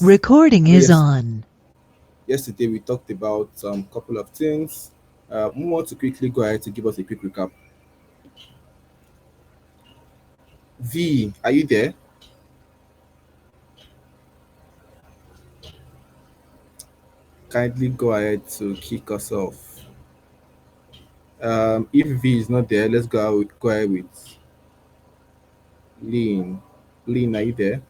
Recording I know is on. yesterday we talked about some couple of things. We want to quickly go ahead to give us a quick recap. V, are you there? Kindly go ahead to kick us off. If V is not there, let's go ahead with Lean. Lean, are you there?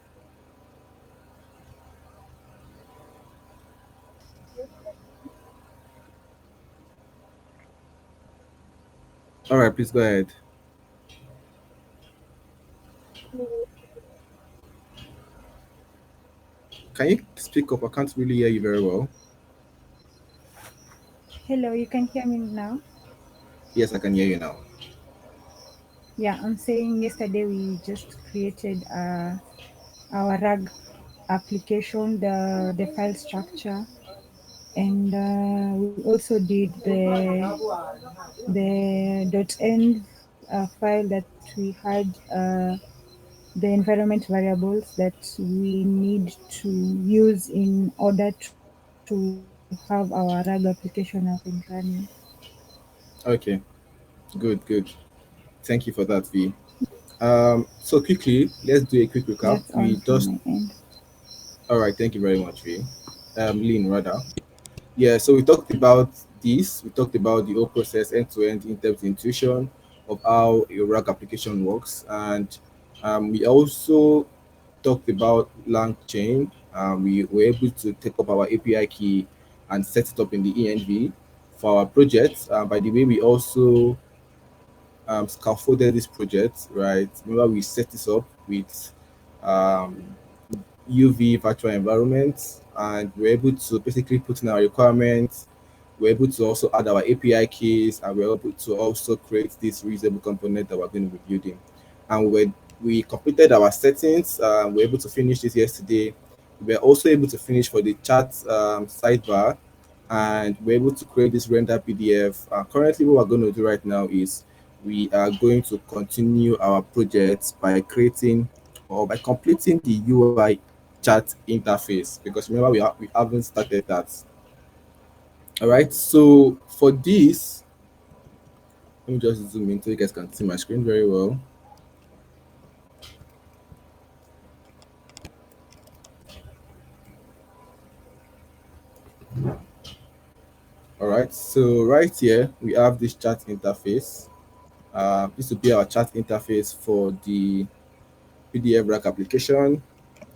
All right, please go ahead. Can you speak up? I can't really hear you very well. Hello, you can hear me now? Yes, I can hear you now. Yeah, I'm saying yesterday we just created our RAG application, the file structure, and we also did the .env file that we had the environment variables that we need to use in order to have our RAG application up and running. Okay, good. Thank you for that, V. So quickly, let's do a quick recap. That's all We from just my end. All right. Thank you very much, V. Lean rather. Yeah, so we talked about this. We talked about the whole process end to end in depth intuition of how a RAG application works. And we also talked about LangChain. We were able to take up our API key and set it up in the ENV for our project. By the way, we also scaffolded this project, right? Remember, we set this up with um, UV virtual environments, and we're able to basically put in our requirements. We're able to also add our API keys, and we're able to also create this reusable component that we're going to be building. And we completed our settings. We're able to finish this yesterday. We're also able to finish for the chat sidebar, and we're able to create this render PDF. Currently, what we're going to do right now is we are going to continue our project by creating or by completing the UI chat interface, because remember we haven't started that. All right, so for this, let me just zoom in so you guys can see my screen very well. All right, so right here we have this chat interface. This will be our chat interface for the PDF rack application.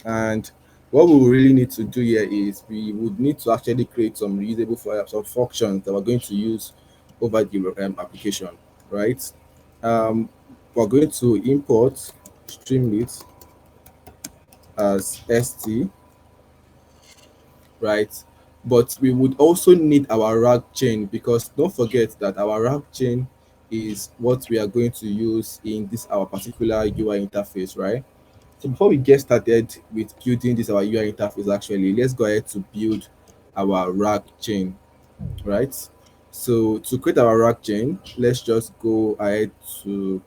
And what we will really need to do here is we would need to actually create some reusable some functions that we're going to use over the application, right? Um, we're going to import Streamlit as st, right? But we would also need our RAG chain, because don't forget that our RAG chain is what we are going to use in this our particular UI interface, right? So before we get started with building this our UI interface, actually, let's go ahead to build our RAG chain, right? So to create our RAG chain, let's just go ahead to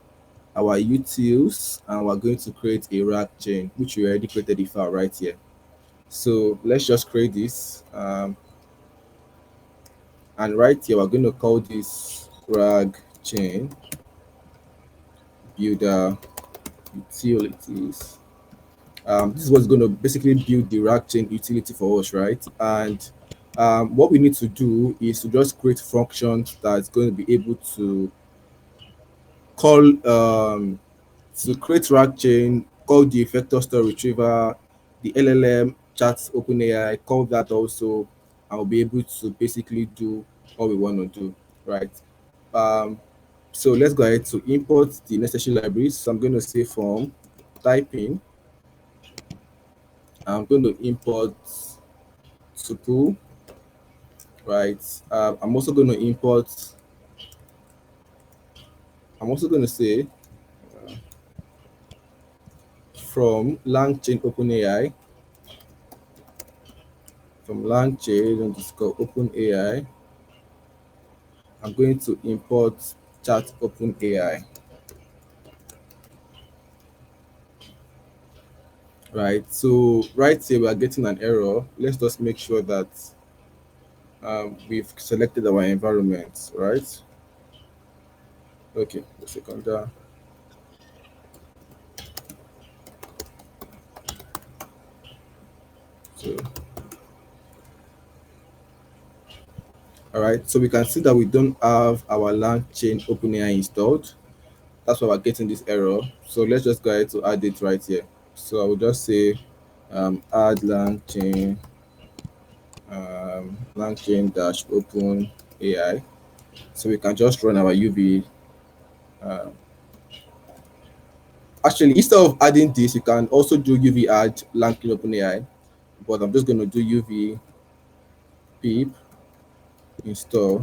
our utils, and we're going to create a RAG chain, which we already created the file right here. So let's just create this, and right here we're going to call this RAG chain builder utilities. This is what's going to basically build the RAG chain utility for us, right? And what we need to do is to just create functions that's going to be able to call to create RAG chain, call the vector store retriever, the LLM chat OpenAI, call that also, and we'll be able to basically do what we want to do, right? Um, so let's go ahead to import the necessary libraries. So I'm going to say from typing, I'm going to import tuple, right? I'm also going to import, I'm also going to say from LangChain OpenAI, from LangChain underscore OpenAI, I'm going to import chat OpenAI. right? So right here we are getting an error. Let's just make sure that we've selected our environment, right? Okay, a second there. So all right, so we can see that we don't have our LangChain OpenAI installed. That's why we're getting this error. So let's just go ahead to add it right here. So I will just say add LangChain dash open AI. So we can just run our UV. Uh, Actually, instead of adding this, you can also do UV add LangChain open AI. But I'm just going to do UV pip install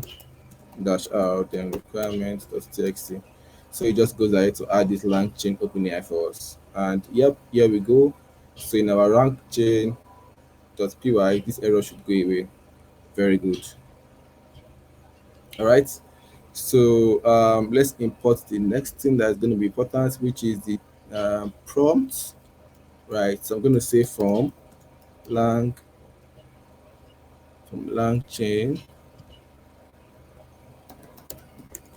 dash out then requirements.txt. So it just goes ahead to add this LangChain OpenAI for us. And yep, here we go. So in our LangChain.py, this error should go away. Very good. All right. So let's import the next thing that's going to be important, which is the prompt. Right. So I'm going to say lang from LangChain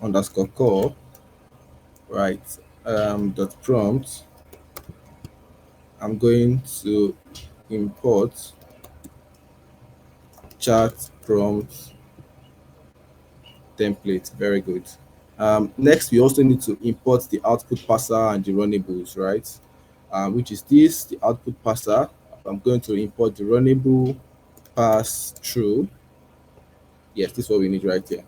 underscore core, right? Dot prompt. I'm going to import chat prompt template. Very good. Next, we also need to import the output parser and the runnables, right? Which is this, the output parser. I'm going to import the runnable pass through. Yes, this is what we need right here.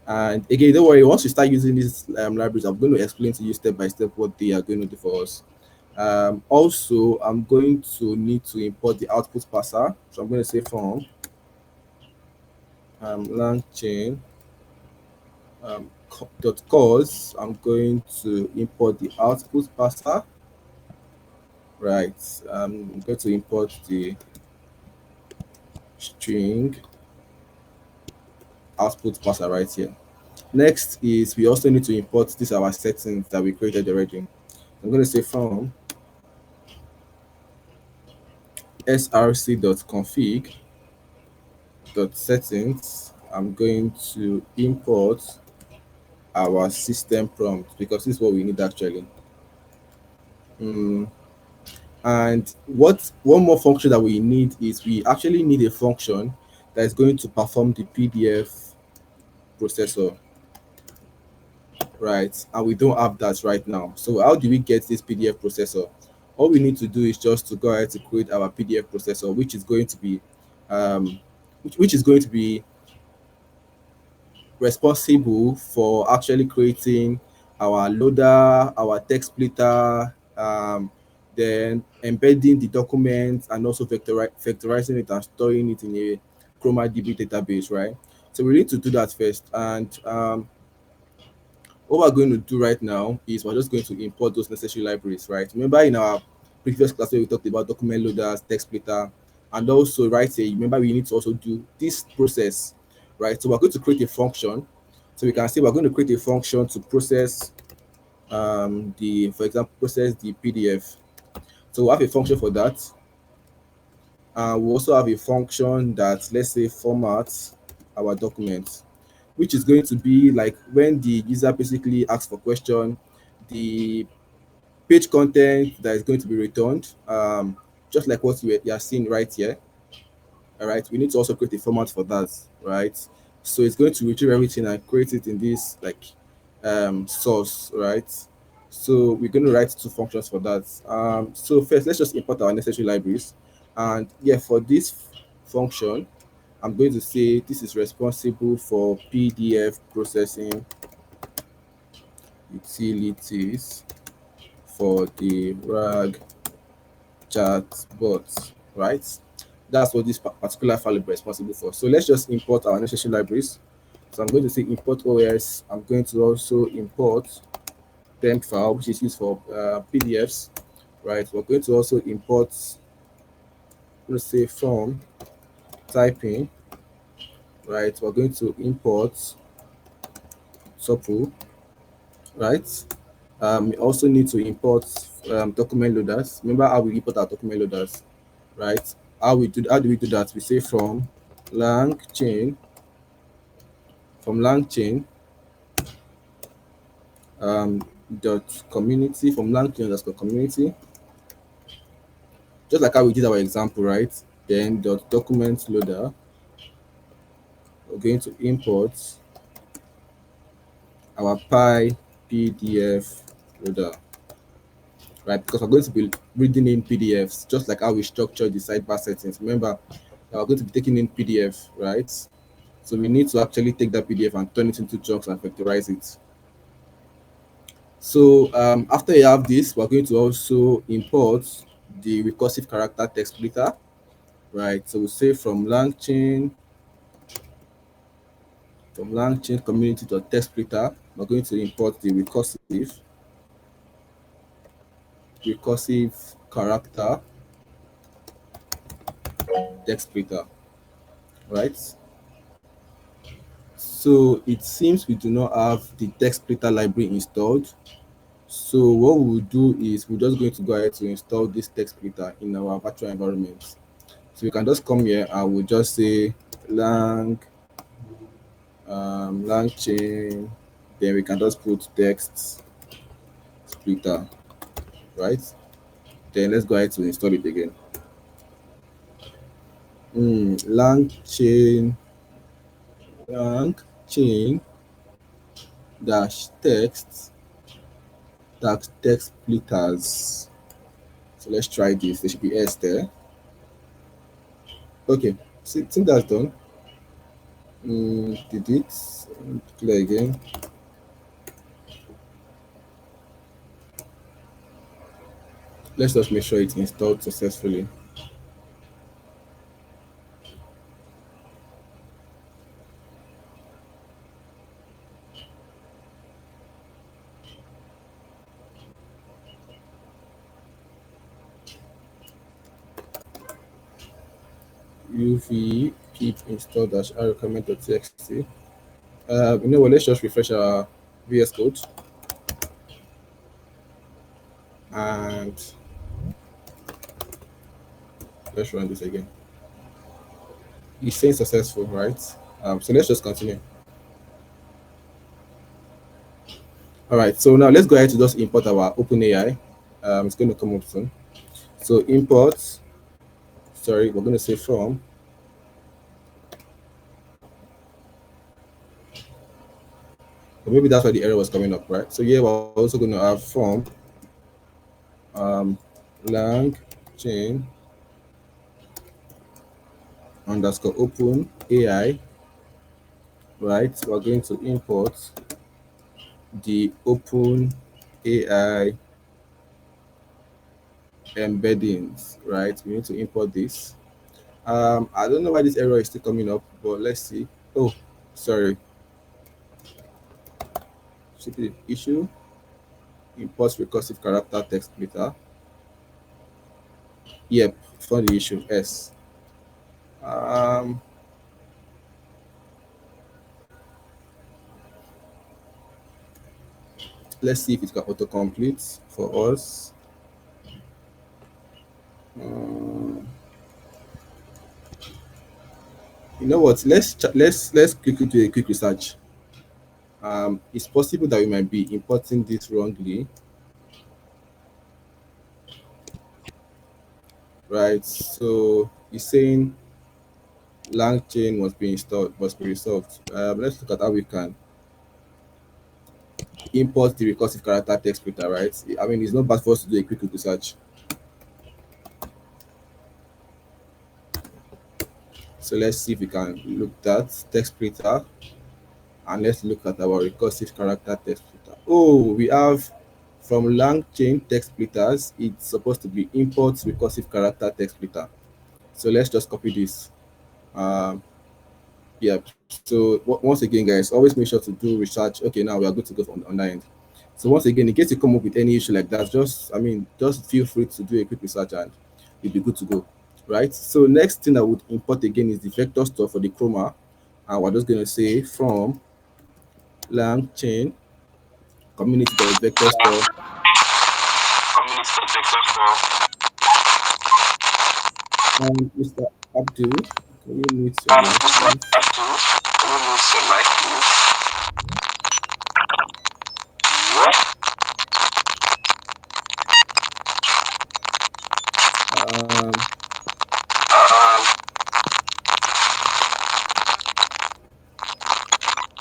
And again, don't worry, once you start using these libraries, I'm going to explain to you step by step what they are going to do for us. Also, I'm going to need to import the output parser. So I'm going to say from LangChain dot cause. I'm going to import the output parser. Right. I'm going to import the string output parser right here. Next is we also need to import these our settings that we created already. I'm going to say from src.config.settings. I'm going to import our system prompt because this is what we need actually. And what one more function that we need is we actually need a function that is going to perform the PDF processor, right? And we don't have that right now. So how do we get this PDF processor? All we need to do is just to go ahead to create our PDF processor, which is going to be um, which is going to be responsible for actually creating our loader, our text splitter, then embedding the document and also vectorizing it and storing it in a ChromaDB database, right? So we need to do that first. And what we're going to do right now is we're just going to import those necessary libraries, right? Remember in our previous class where we talked about document loaders, text splitter, and also right here, remember we need to also do this process, right? So we're going to create a function. So we can say we're going to create a function to process for example, process the PDF. So we have a function for that. We also have a function that, let's say, formats our documents, which is going to be like when the user basically asks for question, the page content that is going to be returned, just like what you are seeing right here. All right, we need to also create a format for that, right? So it's going to retrieve everything and create it in this like source, right? So we're going to write two functions for that. So first, let's just import our necessary libraries, and yeah, for this function, I'm going to say this is responsible for PDF processing utilities for the RAG chatbot, right? That's what this particular file is responsible for. So let's just import our necessary libraries. So I'm going to say import OS. I'm going to also import temp file, which is used for PDFs, right? We're going to also import, let's say from typing, right? We're going to import tuple, right? We also need to import document loaders. Remember how we import our document loaders, right? How do we do that? We say lang chain from lang chain um, dot community from LangChain underscore community, just like how we did our example, right? Then dot document loader, we're going to import our Pi PDF loader, right? Because we're going to be reading in PDFs, just like how we structure the sidebar settings. Remember, we're going to be taking in PDF, right? So we need to actually take that PDF and turn it into chunks and vectorize it. So after you have this, we're going to also import the recursive character text splitter, right? So we say from LangChain community.text splitter, we're going to import the recursive character text splitter, right? So it seems we do not have the text splitter library installed. So what we'll do is we're just going to go ahead to install this text splitter in our virtual environment. So we can just come here and we'll just say LangChain, then we can just put text splitter, right? Then let's go ahead to install it again. LangChain, LangChain dash text splitters. So let's try this. There should be S there. Okay, see, think that's done. Did it? Play again. Let's just make sure it's installed successfully. UV pip install dash r comment.txt. You know what? Let's just refresh our VS Code and let's run this again. It's saying successful, right? So let's just continue. All right, so now let's go ahead to just import our OpenAI. It's going to come up soon. So import, sorry, we're going to say from. But maybe that's why the error was coming up, right? So yeah, we're also going to have from lang chain underscore open AI, right? We're going to import the open AI embeddings, right? We need to import this. I don't know why this error is still coming up, but let's see. Oh, sorry. Stupid issue. Import recursive character text splitter. Yep, found the issue. S. Um, let's see if it can autocomplete for us. Um, you know what? Let's quickly do a quick research. It's possible that we might be importing this wrongly, right? So it's saying LangChain must be resolved. Let's look at how we can import the recursive character text splitter, right? I mean, it's not bad for us to do a quick research. So let's see if we can look at text splitter and let's look at our recursive character text splitter. Oh, we have from LangChain text splitters, it's supposed to be import recursive character text splitter. So let's just copy this. Um, yeah. So once again, guys, always make sure to do research. Okay, now we are good to go on that end. So once again, in case you come up with any issue like that, just feel free to do a quick research and you'll be good to go, right? So next thing I would import again is the vector store for the chroma, and we're just gonna say from LangChain community.vector store Mr. Abdul, can you mute your mic, please? Um,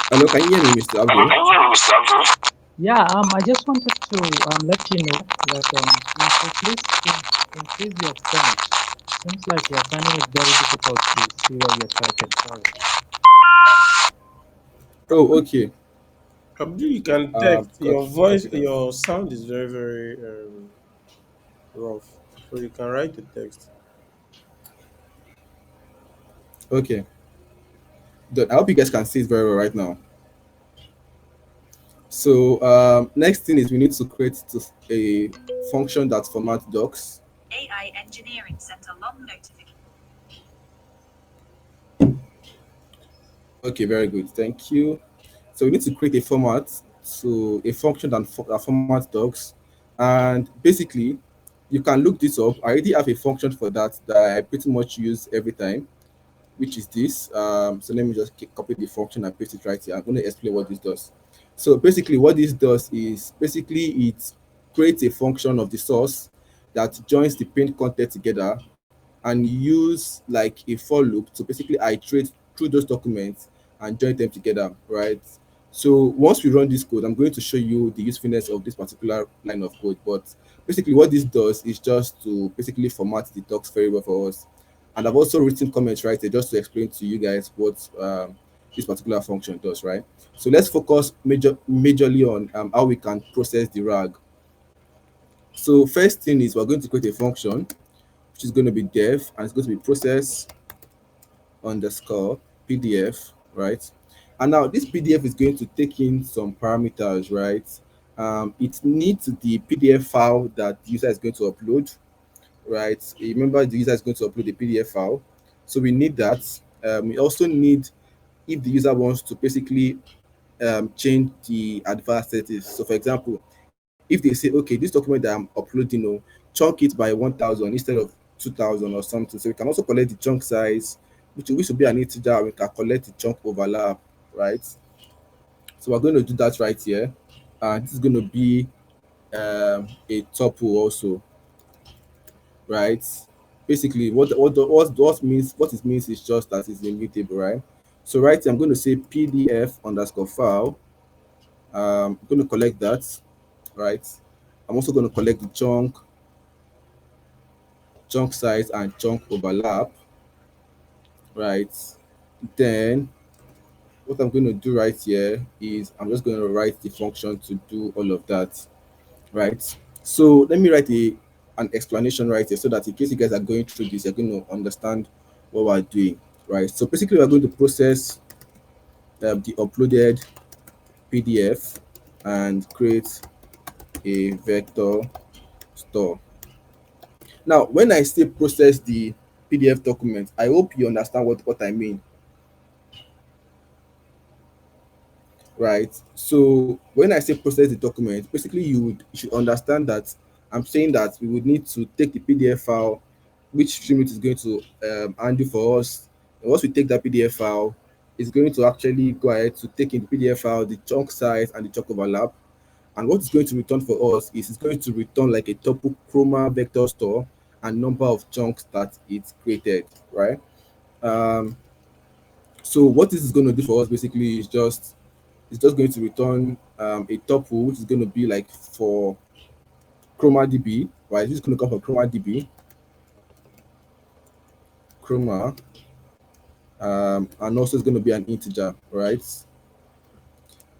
Hello, can you hear me, Mr. Abdul? Yeah, I just wanted to let you know that please increase your sound. Seems like you're finding it very difficult to see what you're typing. Sorry. Oh, okay. Abdul, you can text. Got Your you. voice, Copy that. your sound is very, very rough. So you can write the text. Okay. Good. I hope you guys can see it very well right now. So next thing is we need to create a function that format docs. AI Engineering Center long notification. Okay, very good. Thank you. So we need to create a format to a function that format docs, and basically, you can look this up. I already have a function for that I pretty much use every time, which is this. So let me just copy the function and paste it right here. I'm going to explain what this does. So basically, what this does is basically it creates a function of the source that joins the pinned content together and use like a for loop to basically iterate through those documents and join them together, right? So once we run this code, I'm going to show you the usefulness of this particular line of code. But basically, what this does is just to basically format the docs very well for us. And I've also written comments right there just to explain to you guys what this particular function does, right? So let's focus majorly on how we can process the RAG. So first thing is we're going to create a function which is going to be dev, and it's going to be process underscore PDF, right? And now this PDF is going to take in some parameters, right? It needs the PDF file that the user is going to upload, right? Remember, the user is going to upload the PDF file, so we need that. We also need if the user wants to basically change the advanced settings. So, for example, if they say, okay, this document that I'm uploading, chunk it by 1,000 instead of 2,000 or something. So we can also collect the chunk size, which will be an integer. We can collect the chunk overlap, right? So we're going to do that right here. And this is going to be a tuple also, right? Basically, what it means is just that it's immutable, right? So right here, I'm going to say PDF underscore file. I'm going to collect that, right? I'm also going to collect the chunk size and chunk overlap, right? Then what I'm going to do right here is I'm just going to write the function to do all of that, right? So let me write an explanation right here so that in case you guys are going through this, you're going to understand what we're doing, right? So basically, we're going to process the uploaded PDF and create a vector store. Now, when I say process the PDF document, I hope you understand what I mean, right? So when I say process the document, basically you should understand that I'm saying that we would need to take the PDF file, which Streamlit is going to handle for us. And once we take that PDF file, it's going to actually go ahead to take in the PDF file, the chunk size and the chunk overlap. And what it's going to return for us is it's going to return like a tuple chroma vector store and number of chunks that it's created, right? Um, so what this is going to do for us basically is just it's just going to return a tuple, which is going to be like for chroma db, right? This is going to come from chroma db, chroma, and also it's going to be an integer, right?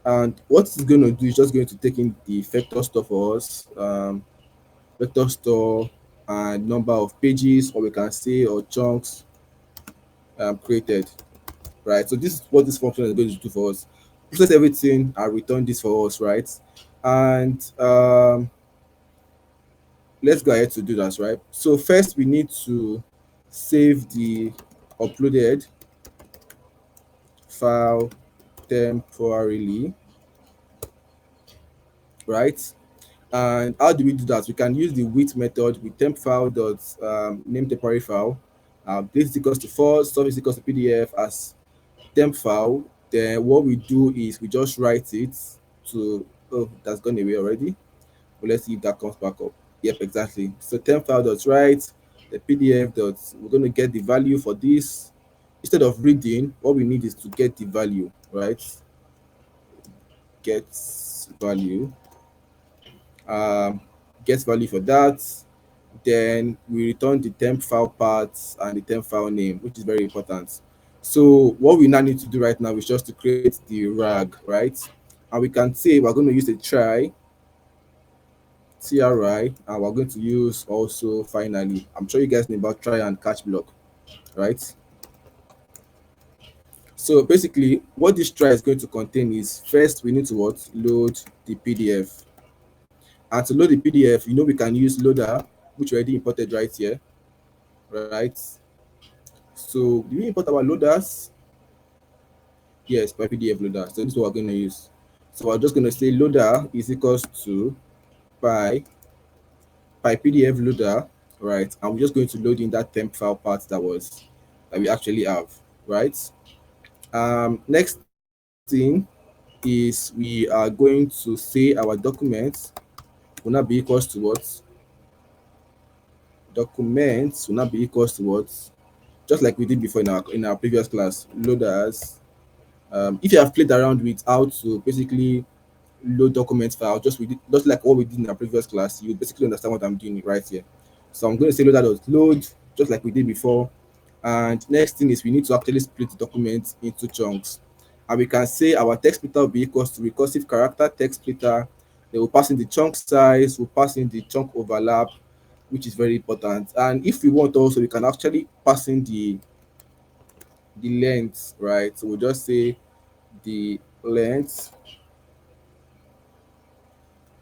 And what it's going to do is just going to take in the vector store for us, vector store and number of pages, or we can say, or chunks created, right? So this is what this function is going to do for us. Process everything and return this for us, right? And let's go ahead to do that, right? So first we need to save the uploaded file temporarily, right? And how do we do that? We can use the with method with temp file dot name temporary file. This is equals to false, stuff is equals to PDF as temp file. Then what we do is we just write it to, oh, that's gone away already. But let's see if that comes back up. Yep, exactly. So temp file dot write the PDF dot, we're going to get the value for this. Instead of reading, what we need is to get the value, right? Get value. Um, get value for that. Then we return the temp file path and the temp file name, which is very important. So what we now need to do right now is just to create the RAG, right? And we can say we're going to use a TRI, and we're going to use also finally. I'm sure you guys know about try and catch block, right? So basically, what this try is going to contain is first we need to what? Load the PDF. And to load the PDF, we can use loader, which we already imported right here, right? So do we import our loaders? Yes, by PDF loader. So this is what we're going to use. So we're just going to say loader is equals to by PDF loader, right? And we're just going to load in that temp file part that we actually have, right? Next thing is we are going to say our documents will not be equals to what? Documents will not be equals to what? Just like we did before in our previous class, loaders. If you have played around with how to basically load document file, just like what we did in our previous class, you basically understand what I'm doing right here. So I'm going to say load, just like we did before. And next thing is we need to actually split the document into chunks. And we can say our text splitter will be equals to recursive character text splitter. They will pass in the chunk size, we'll pass in the chunk overlap, which is very important. And if we want also, we can actually pass in the length, right? So we'll just say the length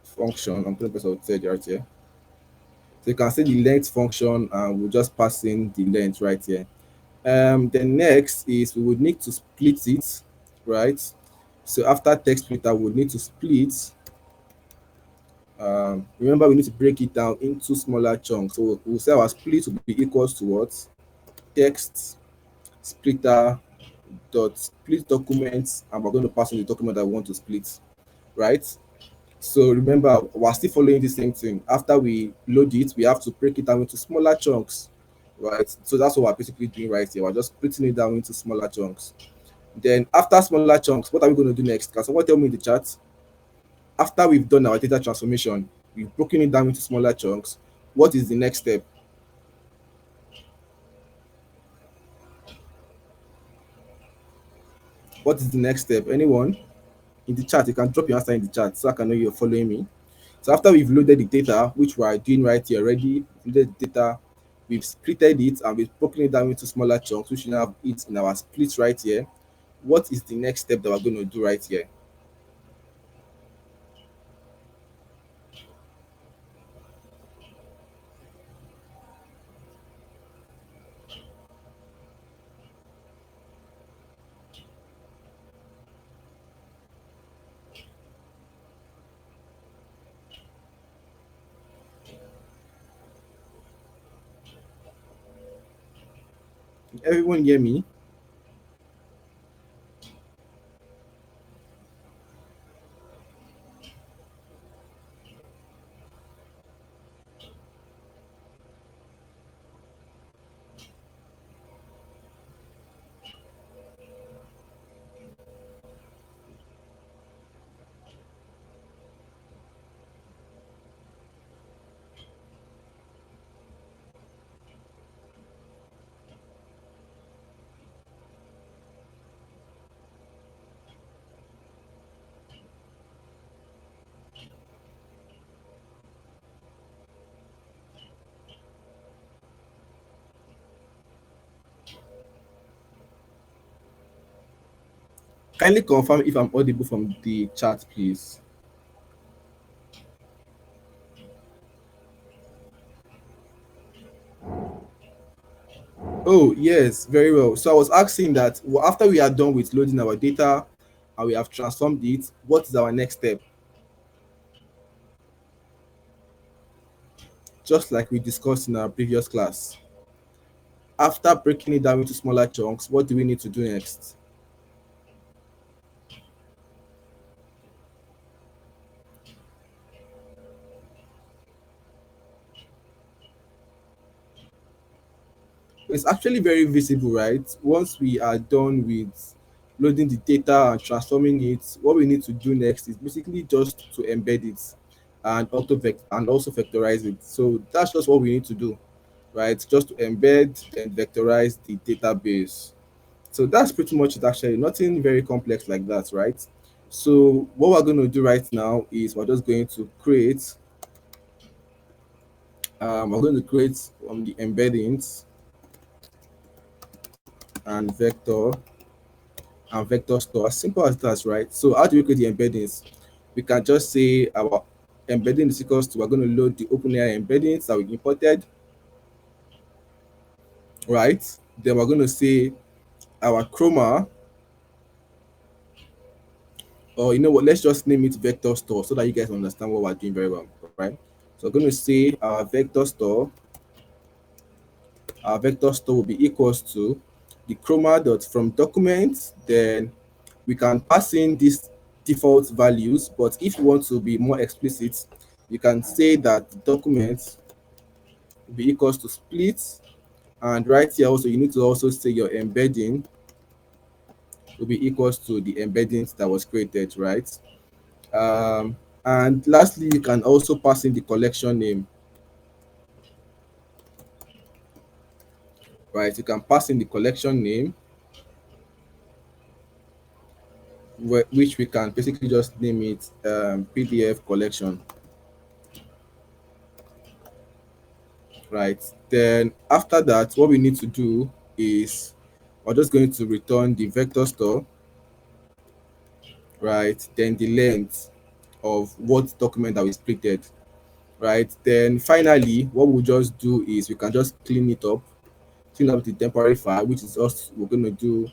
function. I'm going to press out right here. So you can see the length function, and we'll just pass in the length right here. The next is we would need to split it, right? So after text splitter, we would need to split. Remember, we need to break it down into smaller chunks. So we'll say our split will be equals to what? Text splitter dot split documents, and we're going to pass in the document that we want to split, right? So remember, we're still following the same thing. After we load it, we have to break it down into smaller chunks, right? So that's what we're basically doing right here. We're just splitting it down into smaller chunks. Then after smaller chunks, what are we going to do next? Can someone tell me in the chat? After we've done our data transformation, we've broken it down into smaller chunks. What is the next step? What is the next step? Anyone? In the chat, you can drop your answer in the chat so I can know you're following me. So after we've loaded the data, which we are doing right here already, loaded the data, we've splitted it and we've broken it down into smaller chunks, which we now have it in our split right here. What is the next step that we're going to do right here? Can everyone hear me? Kindly confirm if I'm audible from the chat, please. Oh, yes, very well. So I was asking that after we are done with loading our data and we have transformed it, what is our next step? just like we discussed in our previous class. After breaking it down into smaller chunks, what do we need to do next? It's actually very visible, right? Once we are done with loading the data and transforming it, what we need to do next is basically just to embed it and also vectorize it. So that's just what we need to do, right? Just to embed and vectorize the database. So that's pretty much it. Actually, nothing very complex like that, right? So what we're going to do right now is we're just going to create. We're going to create the embeddings and vector store. As simple as that, right? So how do we create the embeddings? We can just say our embedding is equals to, we're going to load the OpenAI embeddings that we imported, right? Then we're going to say our chroma, or you know what, let's just name it vector store so that you guys understand what we're doing very well, right? So we're going to say our vector store will be equals to the chroma dot from documents. Then we can pass in these default values, but if you want to be more explicit, you can say that the document will be equals to split, and right here also you need to also say your embedding will be equals to the embeddings that was created, right? And lastly, you can also pass in the collection name, right? You can pass in the collection name, which we can basically just name it PDF collection, right? Then after that, what we need to do is we're just going to return the vector store, right? Then the length of what document that we splitted, right? Then finally, what we'll just do is we can just clean up the temporary file, which is us. We're going to do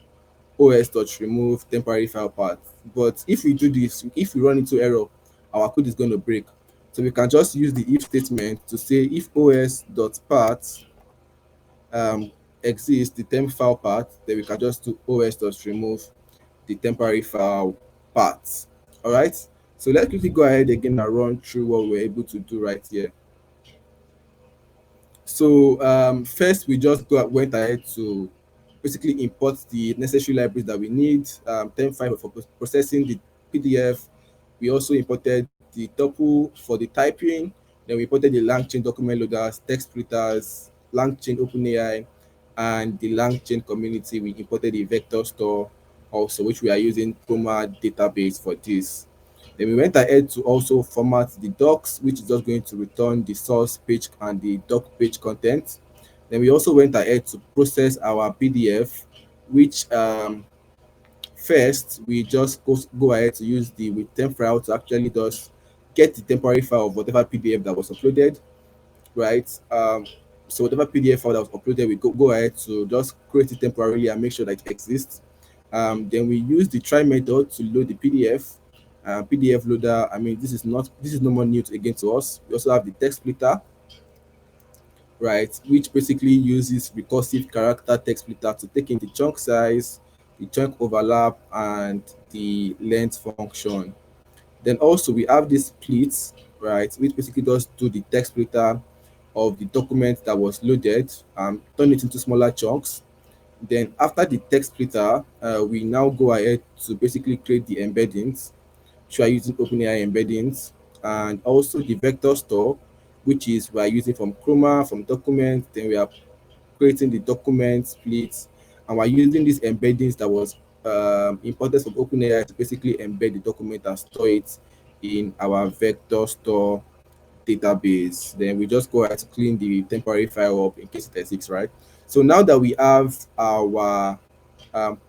os.remove temporary file path. But if we do this, if we run into error, our code is going to break. So we can just use the if statement to say if os.path exists, the temp file path, then we can just do os.remove the temporary file path. All right. So let's quickly go ahead again and run through what we're able to do right here. So first, we just went ahead to basically import the necessary libraries that we need. Temp5 for processing the PDF. We also imported the tuple for the typing. Then we imported the LangChain document loaders, text splitters, LangChain OpenAI, and the LangChain community. We imported the vector store also, which we are using Chroma database for this. Then we went ahead to also format the docs, which is just going to return the source page and the doc page content. Then we also went ahead to process our PDF, which first we just go ahead to use the with temp file to actually just get the temporary file of whatever PDF that was uploaded, right? So whatever PDF file that was uploaded, we go ahead to just create it temporarily and make sure that it exists. Then we use the try method to load the PDF. PDF loader. I mean, this is no more new again to us. We also have the text splitter, right, which basically uses recursive character text splitter to take in the chunk size, the chunk overlap, and the length function. Then also we have this split, right, which basically does do the text splitter of the document that was loaded, turn it into smaller chunks. Then after the text splitter, we now go ahead to basically create the embeddings, which we are using OpenAI embeddings, and also the vector store, which is we are using from Chroma, from documents. Then we are creating the document splits, and we're using these embeddings that was imported from OpenAI to basically embed the document and store it in our vector store database. Then we just go ahead to clean the temporary file up in case it exists, right? So now that we have our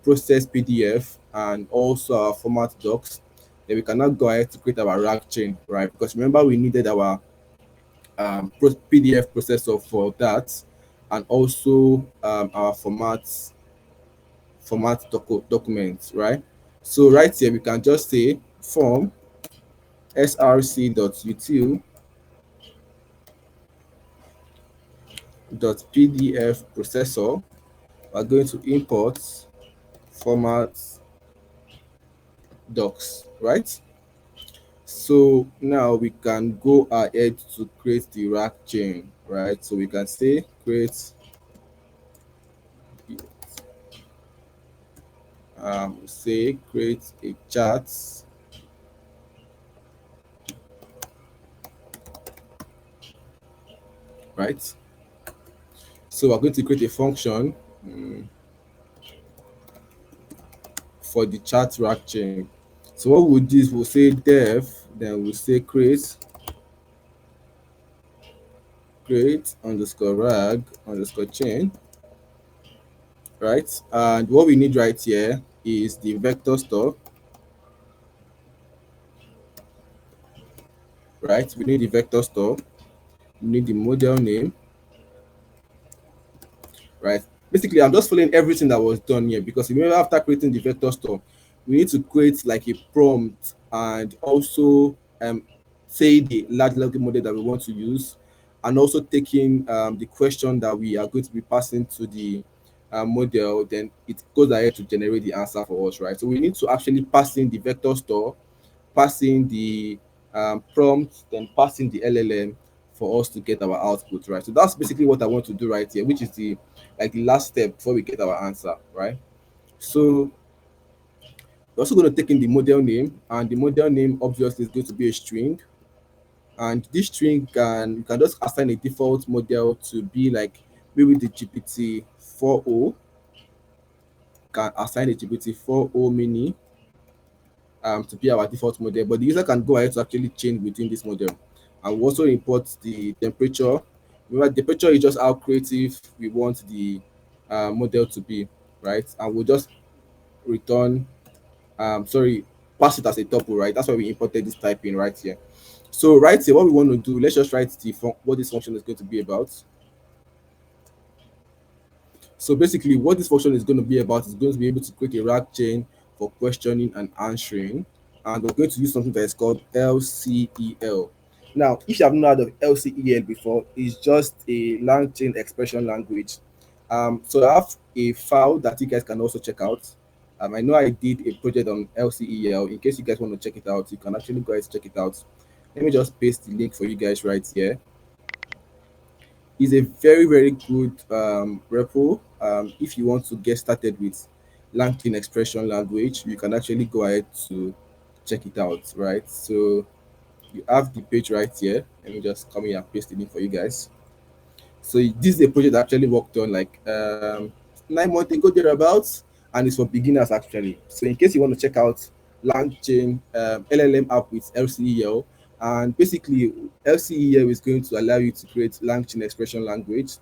process PDF and also our format docs, then we can now go ahead to create our RAG chain, right? Because remember, we needed our PDF processor for that, and also our documents, right? So right here we can just say form src.util .pdf processor. We're going to import format docs, right? So now we can go ahead to create the rack chain, right? So we can say create, say create a chart, right? So we're going to create a function for the chart rack chain. So what we'll do is we'll say def, then we'll say create underscore rag underscore chain, right? And what we need right here is the vector store, right? We need the vector store, we need the model name, right? Basically, I'm just following everything that was done here because remember after creating the vector store, we need to create like a prompt and also say the large language model that we want to use, and also taking the question that we are going to be passing to the model, then it goes ahead to generate the answer for us, right? So we need to actually pass in the vector store, passing the prompt, then passing the LLM for us to get our output, right? So that's basically what I want to do right here, which is the like the last step before we get our answer, right? So we're also going to take in the model name, and the model name obviously is going to be a string. And this string can you can just assign a default model to be like maybe the GPT 4o, can assign a GPT 4o mini to be our default model, but the user can go ahead to actually change within this model. And we also import the temperature. Remember, temperature is just how creative we want the model to be, right? And we'll just return, sorry, pass it as a tuple, right? That's why we imported this type in right here. So right here, what we want to do, let's just write what this function is going to be about. So basically, what this function is going to be about is going to be able to create a RAG chain for questioning and answering. And we're going to use something that is called LCEL. Now, if you have not heard of LCEL before, it's just a LangChain expression language. So I have a file that you guys can also check out. I know I did a project on LCEL. In case you guys want to check it out, you can actually go ahead and check it out. Let me just paste the link for you guys right here. Is a very very good repo. If you want to get started with LangChain expression language, you can actually go ahead to check it out, right? So you have the page right here. Let me just come here and paste the link for you guys. So this is a project that actually worked on like 9 months ago thereabouts, and it's for beginners actually. So in case you want to check out LangChain LLM app with LCEL, and basically LCEL is going to allow you to create LangChain expression language.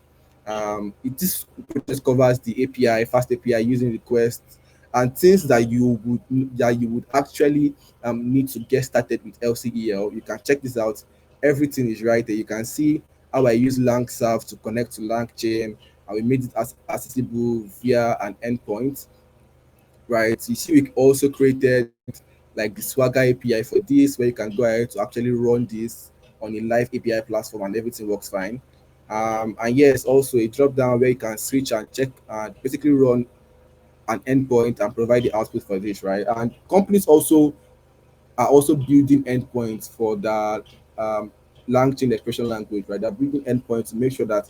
This project covers the API, fast API using requests and things that you would actually need to get started with LCEL. You can check this out. Everything is right there. You can see how I use LangServe to connect to LangChain, and we made it as accessible via an endpoint, right? You see, we also created like the Swagger API for this, where you can go ahead to actually run this on a live API platform, and everything works fine. And yes, also a drop down where you can switch and check and basically run an endpoint and provide the output for this, right? And companies also are also building endpoints for that LangChain expression language, right? They're building endpoints to make sure that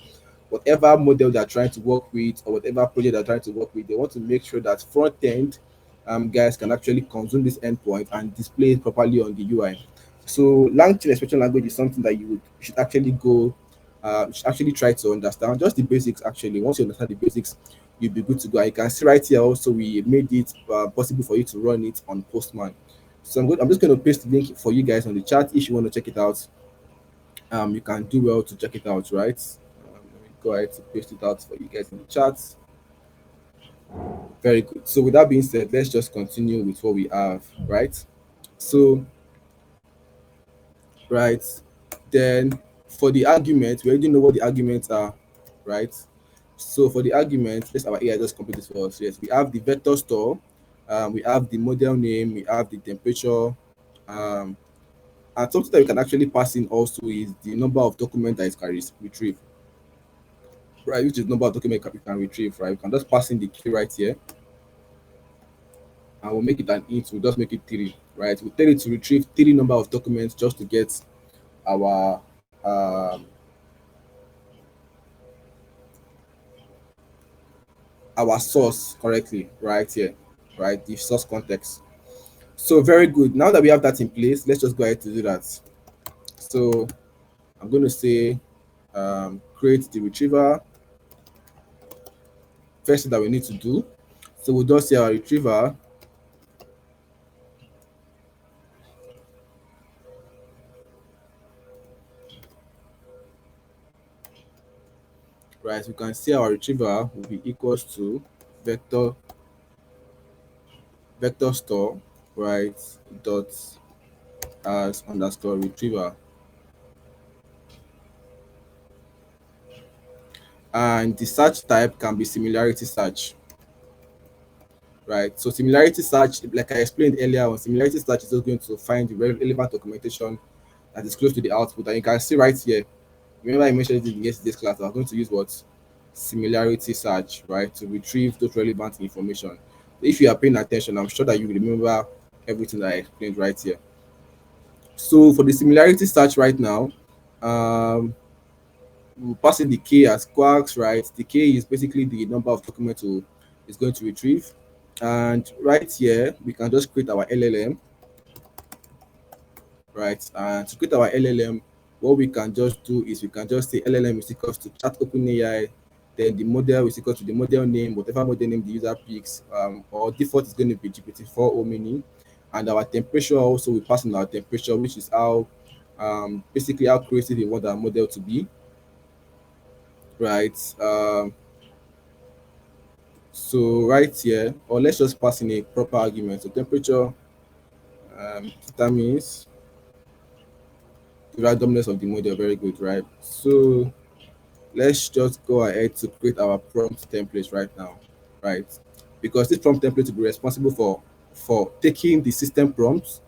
whatever model they're trying to work with or whatever project they're trying to work with, they want to make sure that front end guys can actually consume this endpoint and display it properly on the UI. So LangChain expression language is something that you should actually you should actually try to understand just the basics. Actually, once you understand the basics, you'll be good to go. And you can see right here also we made it possible for you to run it on Postman. So I'm just going to paste the link for you guys on the chat if you want to check it out. You can do well to check it out, right? Let me go ahead to paste it out for you guys in the chat. Very good. So with that being said, let's just continue with what we have, right? So, right, then for the argument, we already know what the arguments are, right? So for the argument, let's our AI just complete this for us. Yes, we have the vector store, we have the model name, we have the temperature, and something that we can actually pass in also is the number of documents that is retrieved. right, which is number of document you can retrieve, right? You can just pass in the key right here, and we'll make it an int. We'll just make it three, right? We'll tell it to retrieve three number of documents just to get our our source correctly right here, right? The source context. So very good. Now that we have that in place, let's just go ahead to do that. So I'm going to say create the retriever. First thing that we need to do. So we'll just say our retriever, right? We can see our retriever will be equals to vector vector store, right? Dot as underscore retriever, and the search type can be similarity search, right? So similarity search, like I explained earlier on, similarity search is just going to find the relevant documentation that is close to the output. And you can see right here, remember I mentioned it in yesterday's class, I'm going to use what? Similarity search, right? To retrieve those relevant information. If you are paying attention, I'm sure that you will remember everything that I explained right here. So for the similarity search right now, we'll pass in the key as quarks, right? The key is basically the number of documents is going to retrieve. And right here, we can just create our LLM, right? And to create our LLM, what we can just do is we can just say LLM is equals to chat OpenAI, then the model is equal to the model name, whatever model name the user picks, or default is going to be GPT-4 or mini. And our temperature also, we pass in our temperature, which is how basically how creative we want our model to be, right? So right here, or let's just pass in a proper argument. So temperature determines the randomness of the model. Very good, right? So let's just go ahead to create our prompt template right now, right? Because this prompt template will be responsible for taking the system prompts,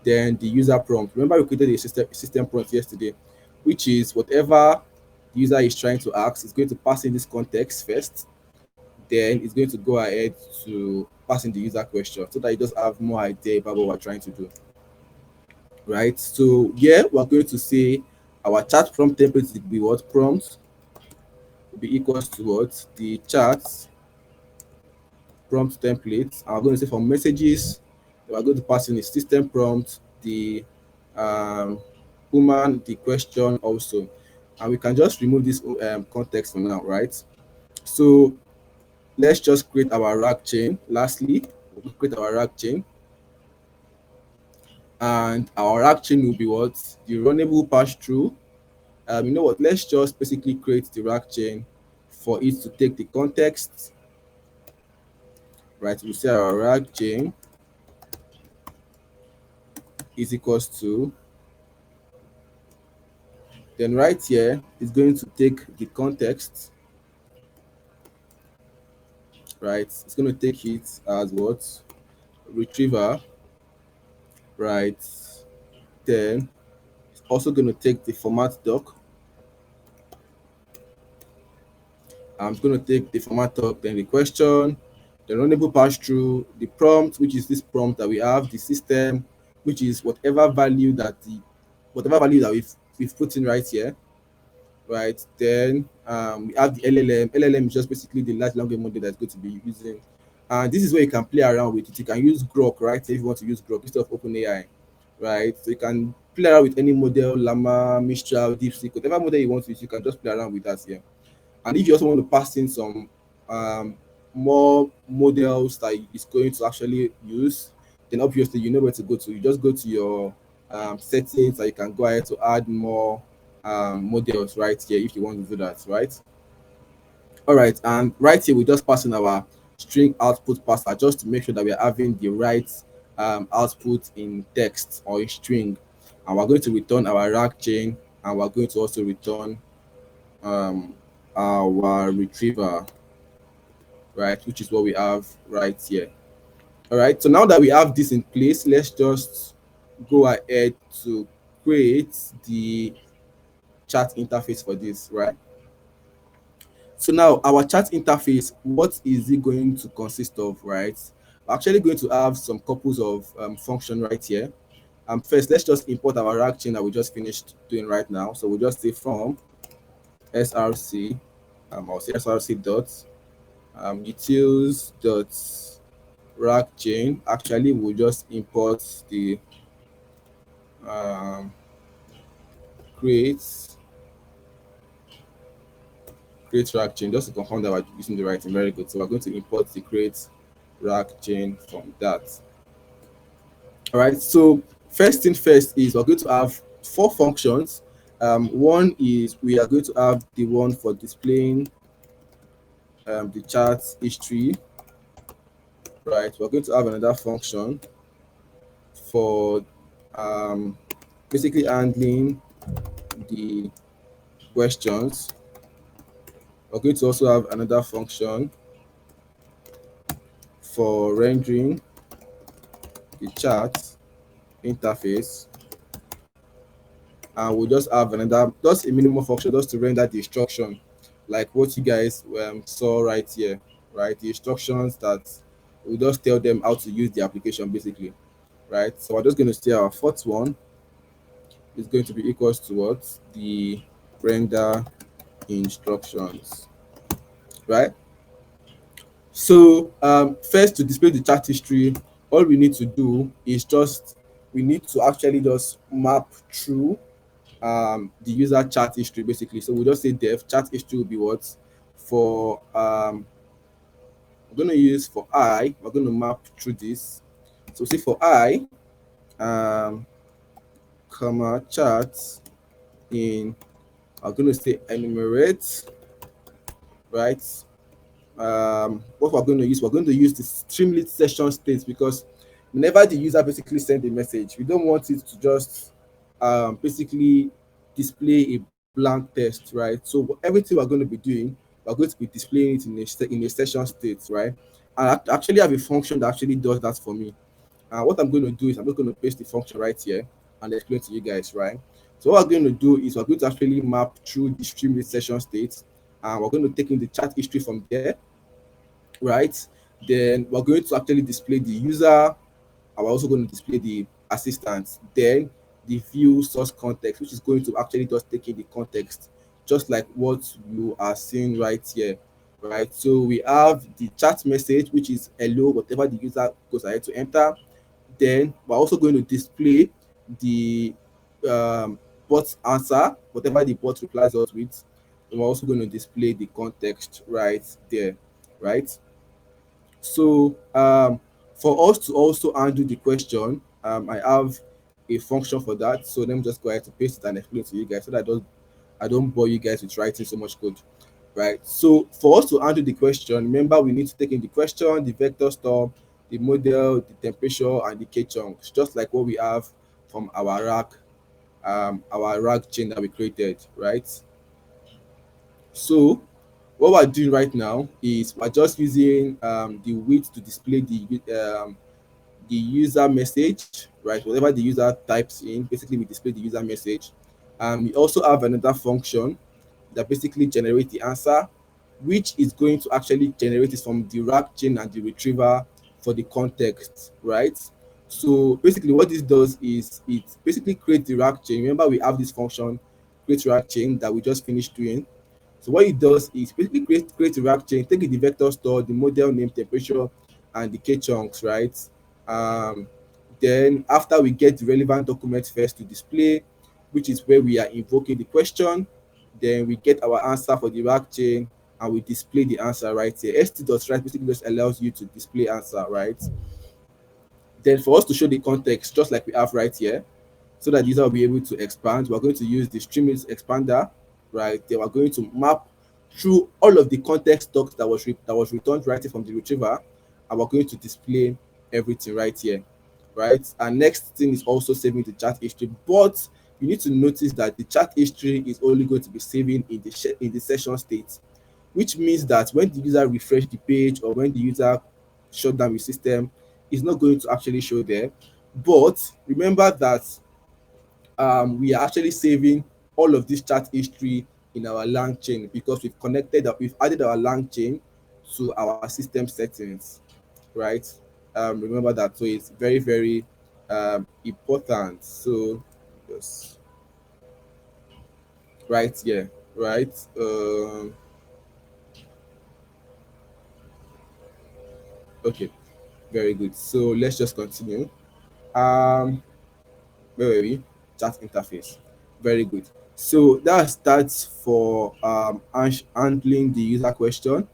then the user prompt. Remember, we created a system prompt yesterday, which is whatever the user is trying to ask. It's going to pass in this context first, then it's going to go ahead to pass in the user question so that you just have more idea about what we're trying to do, right? So yeah, we're going to say our chat prompt template will be what? Prompt will be equals to what? The chat prompt template. I'm going to say for messages, we're going to pass in the system prompt, the um, human, the question also. And we can just remove this context for now, right? So let's just create our RAG chain. Lastly, we'll create our RAG chain. And our RAG chain will be what? The runnable pass through. You know what? Let's just basically create the RAG chain for it to take the context, right? We'll say our RAG chain is equals to, then right here is going to take the context, right? It's going to take it as what? Retriever, right? Then it's also going to take the format doc. I'm going to take the format doc, then the question, the runnable pass through, the prompt, which is this prompt that we have, the system, which is whatever value that we've put in right here, right? Then we have the LLM. LLM is just basically the large language model that's going to be using. And this is where you can play around with it. You can use Grok, right? If you want to use Grok instead of OpenAI, right? So you can play around with any model, Llama, Mistral, DeepSeek, whatever model you want to use, you can just play around with that here. And if you also want to pass in some more models that is going to actually use, then obviously you know where to go to. You just go to your settings, and you can go ahead to add more models right here if you want to do that, right? All right, and right here we just pass in our string output parser just to make sure that we are having the right output in text or in string, and we're going to return our RAG chain, and we're going to also return um, our retriever, right, which is what we have right here. All right, so now that we have this in place, let's just go ahead to create the chat interface for this, right? So now our chat interface, what is it going to consist of, right? We're actually going to have some couples of function right here. First, let's just import our RAG chain that we just finished doing right now. So we'll just say from src, I'll say src dot utils dot RAG chain. Actually, we'll just import the um, create create RAG chain just to confirm that we're using the right thing. Very good. So we're going to import the create RAG chain from that. All right. So first thing first is we're going to have four functions. One is we are going to have the one for displaying the chat history. Right. We're going to have another function for um, basically handling the questions. We're going to also have another function for rendering the chat interface, and we'll just have another, just a minimum function just to render the instruction, like what you guys saw right here, right? The instructions that we just tell them how to use the application basically, right? So we're just going to say our fourth one is going to be equals to what? The render instructions, right? So first, to display the chat history, all we need to do is just we need to actually just map through the user chat history basically. So we'll just say def chat history will be what for we're going to use for I, we're going to map through this. So say for I um comma chat in, I'm going to say enumerate, right? What we're going to use the streamlit session state, because whenever the user basically send a message, we don't want it to just basically display a blank text, right? So everything we're going to be doing, we're going to be displaying it in a session state, right? And I actually have a function that actually does that for me. What I'm going to do is I'm just going to paste the function right here and explain to you guys, right? So what we're going to do is we're going to actually map through the streamlit session state, and we're going to take in the chat history from there, right? Then we're going to actually display the user, and we're also going to display the assistant. Then the view source context, which is going to actually just take in the context, just like what you are seeing right here, right? So we have the chat message, which is hello, whatever the user goes ahead to enter. Then we're also going to display the bot answer, whatever the bot replies us with. And we're also going to display the context right there, right? So for us to also undo the question, I have a function for that. So let me just go ahead to paste it and explain to you guys so that I don't bore you guys with writing so much code, right? So for us to undo the question, remember we need to take in the question, the vector store, the model, the temperature, and the k chunks, just like what we have from our RAG chain that we created, right? So what we're doing right now is we're just using the width to display the user message, right? Whatever the user types in, basically we display the user message. We also have another function that basically generates the answer, which is going to actually generate it from the RAG chain and the retriever for the context, right? So basically what this does is it basically creates the RAG chain. Remember we have this function, create RAG chain, that we just finished doing. So what it does is basically create a RAG chain, take the vector store, the model name, temperature, and the k chunks, right? Um, then after we get the relevant document first to display, which is where we are invoking the question, then we get our answer for the RAG chain and we display the answer right here. st.write basically just allows you to display answer, right? Then for us to show the context, just like we have right here, so that the user will be able to expand, we're going to use the streamlit expander, right? They are going to map through all of the context docs that was returned right from the retriever, and we're going to display everything right here, right? And next thing is also saving the chat history, but you need to notice that the chat history is only going to be saving in the session state, which means that when the user refresh the page or when the user shut down the system, it's not going to actually show there. But remember that we are actually saving all of this chat history in our LangChain because we've added our LangChain to our system settings, right? Remember that. So it's very, very important. So just right here, right? Okay, very good. So let's just continue. Um, where were we? Chat interface. Very good. So that's for handling the user question.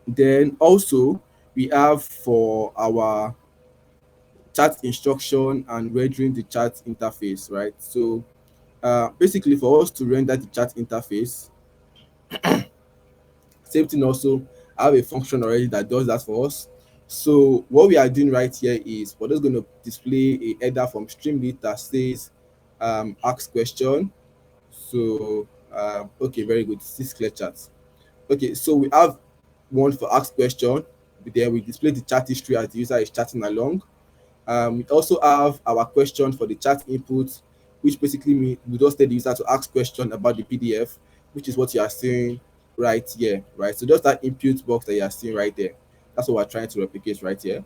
Then also we have for our chat instruction and rendering the chat interface, right? So basically for us to render the chat interface, same thing also, I have a function already that does that for us. So what we are doing right here is we're just going to display a header from Streamlit that says ask question. So okay, very good. This is clear chat. Okay, so we have one for ask question. Then we display the chat history as the user is chatting along. We also have our question for the chat input, which basically means we just tell the user to ask question about the PDF, which is what you are seeing right here, right? So just that input box that you are seeing right there, that's what we're trying to replicate right here.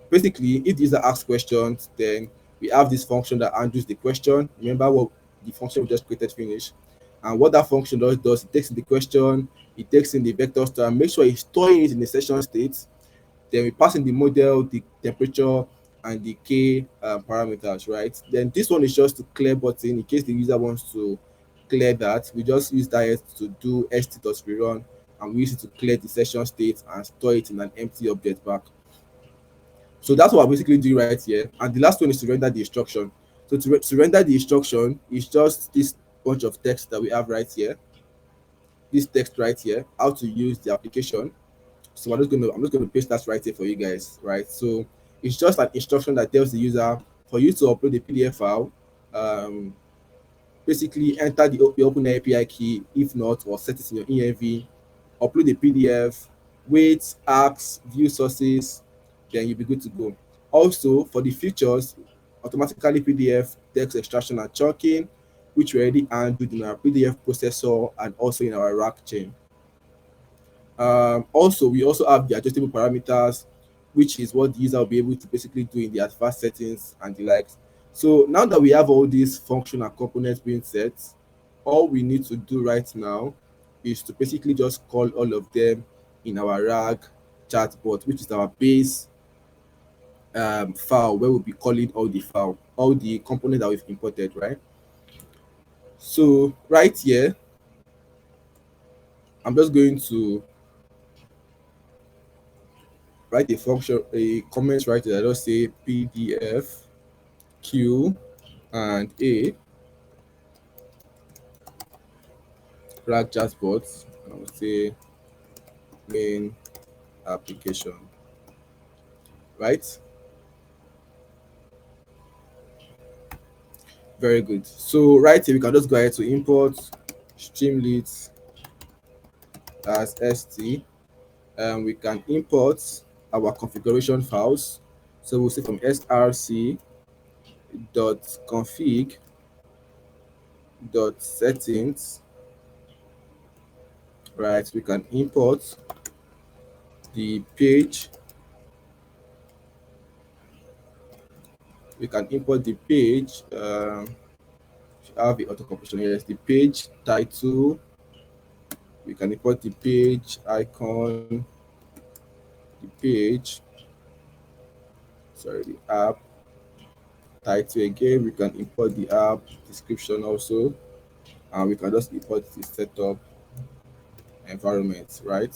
Basically, if the user asks questions, then we have this function that handles the question. Remember what the function we just created finish. And what that function does it takes in the question, it takes in the vector store, and make sure it's storing it in the session state. Then we pass in the model, the temperature, and the k parameters, right? Then this one is just to clear button in case the user wants to clear that. We just use that to do st.rerun, and we use it to clear the session state and store it in an empty object back. So that's what we're basically doing right here. And the last one is to render the instruction. So to render the instruction is just this bunch of text that we have right here. This text right here, how to use the application. So I'm just gonna paste that right here for you guys, right? So it's just an instruction that tells the user for you to upload the PDF file. Um, Basically enter the Open API key, if not, or set it in your env, upload the PDF, wait, ask, view sources, then you'll be good to go. Also, for the features, automatically PDF text extraction and chunking, which we already handled in our PDF processor and also in our RAG chain. Also, we also have the adjustable parameters, which is what the user will be able to basically do in the advanced settings and the likes. So now that we have all these function and components being set, all we need to do right now is to basically just call all of them in our RAG chatbot, which is our base file where we'll be calling all the components that we've imported, right? So right here, I'm just going to write a comment right there. Just say PDF Q and A RAG chatbot. I would say main application, right? Very good. So right here we can just go ahead to import Streamlit as st. We can import our configuration files. So we'll say from src dot config dot settings, right? We can import the page. We can import the page. Have the auto completion. Yes, the page title. We can import the page icon, the page. Sorry, the app title again. We can import the app description also, and we can just import the setup environment, right?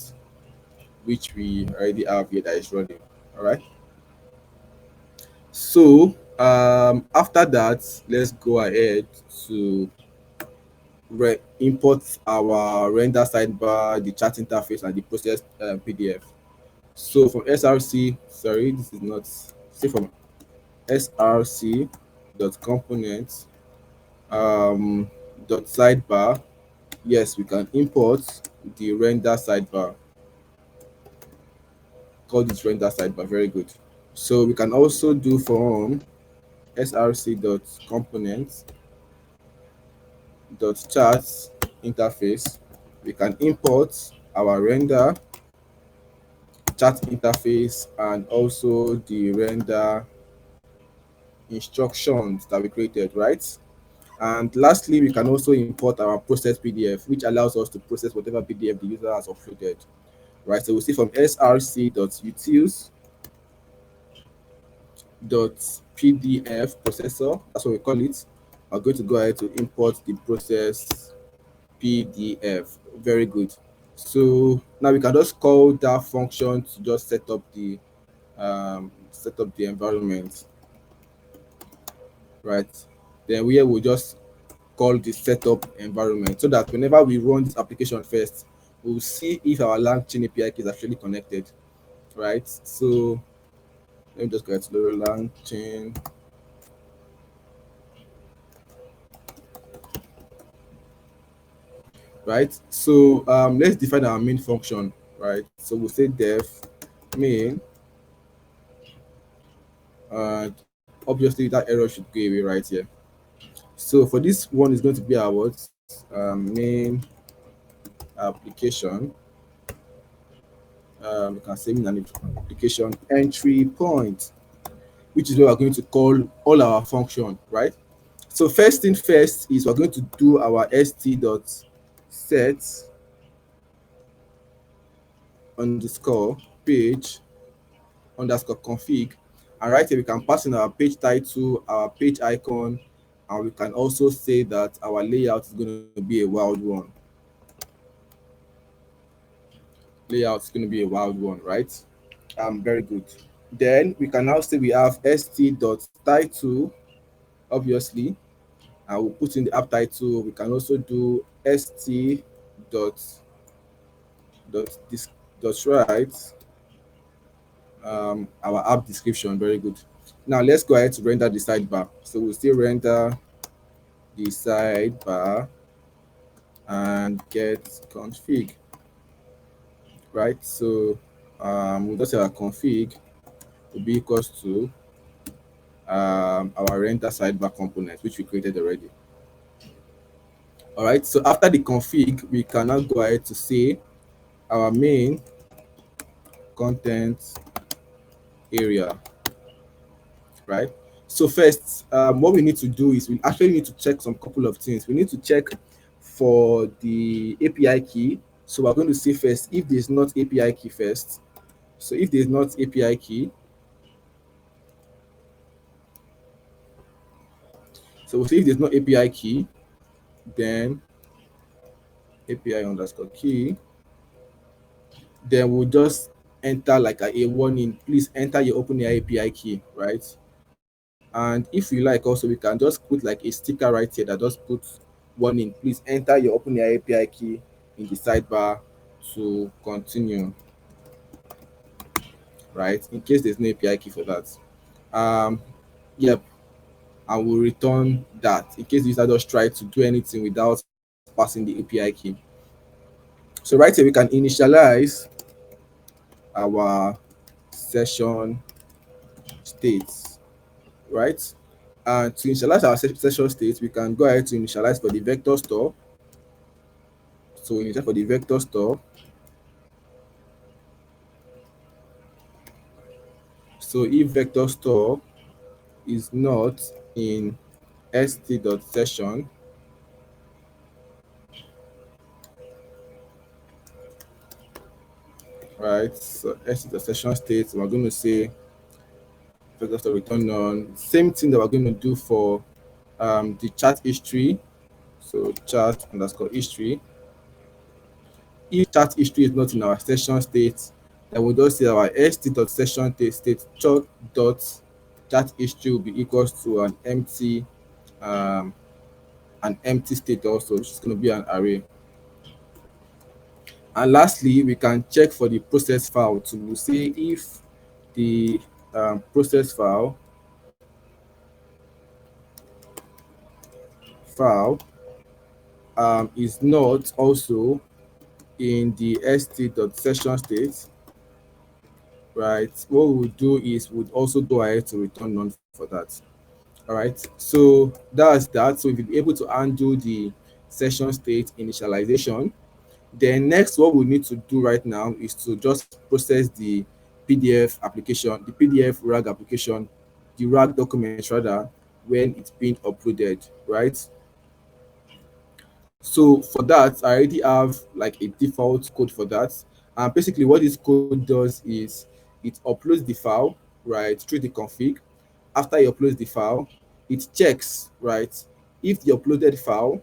Which we already have here that is running. All right. So after that, let's go ahead to import our render sidebar, the chat interface, and the processed PDF. So from src, sorry, this is not, say from src dot component dot sidebar. Yes, we can import the render sidebar. Call this render sidebar. Very good. So we can also do from src dot component chat interface, we can import our render chat interface and also the render instructions that we created, right? And lastly, we can also import our process PDF, which allows us to process whatever PDF the user has uploaded, right? So we see from src.utils.pdf processor, that's what we call it. I'm going to go ahead to import the process PDF. Very good. So now we can just call that function to just set up the environment, right? Then we will just call the setup environment so that whenever we run this application first, we'll see if our LangChain API key is actually connected, right? So let me just go to the LangChain, right? So let's define our main function, right? So we'll say def main, and obviously that error should go away right here. So for this one is going to be our what? Main application. You can say main application entry point, which is where we're going to call all our function, right? So first thing first is we're going to do our st.set underscore page underscore config, and right here we can pass in our page title, our page icon, and we can also say that our layout is going to be a wild one. Layout is going to be a wild one, right? Very good. Then we can now say we have st.title, obviously, and we'll put in the app title. We can also do st dot this dot write our app description. Very good. Now let's go ahead to render the sidebar. So we'll still render the sidebar and get config, right? So we'll just say our config will be equals to our render sidebar component, which we created already. All right, so after the config, we can now go ahead to say our main content area, right? So first, what we need to do is we actually need to check some couple of things. We need to check for the API key. So we're going to say first, if there's not API key first. So if there's not API key, so we'll say if there's no API key, then API underscore key, then we'll just enter like a warning, please enter your OpenAI API key, right? And if we like also, we can just put like a sticker right here that just puts warning, please enter your OpenAI API key in the sidebar to continue, right? In case there's no API key for that. Yep, and we'll return that in case the user just try to do anything without passing the API key. So right here we can initialize our session states, right? And to initialize our session state, we can go ahead to initialize for the vector store. So we initialize for the vector store. So if vector store is not in st.session, right? So st.session state, we're going to say vector store return none. Same thing that we're going to do for the chat history. So chat underscore history. If chat history is not in our session state, then we'll just say our st.session state chat history will be equals to um, an empty state also, which is going to be an array. And lastly, we can check for the process file to see if the process file is not also in the st.session state, right? What we'll do is we'll also go ahead to return none for that. All right, so that's that. So if you're able to undo the session state initialization. Then next, what we need to do right now is to just process the PDF application, the PDF RAG application, the RAG document rather, when it's being uploaded, right? So for that, I already have like a default code for that. And basically what this code does is it uploads the file, right, through the config. After it uploads the file, it checks, right, if the uploaded file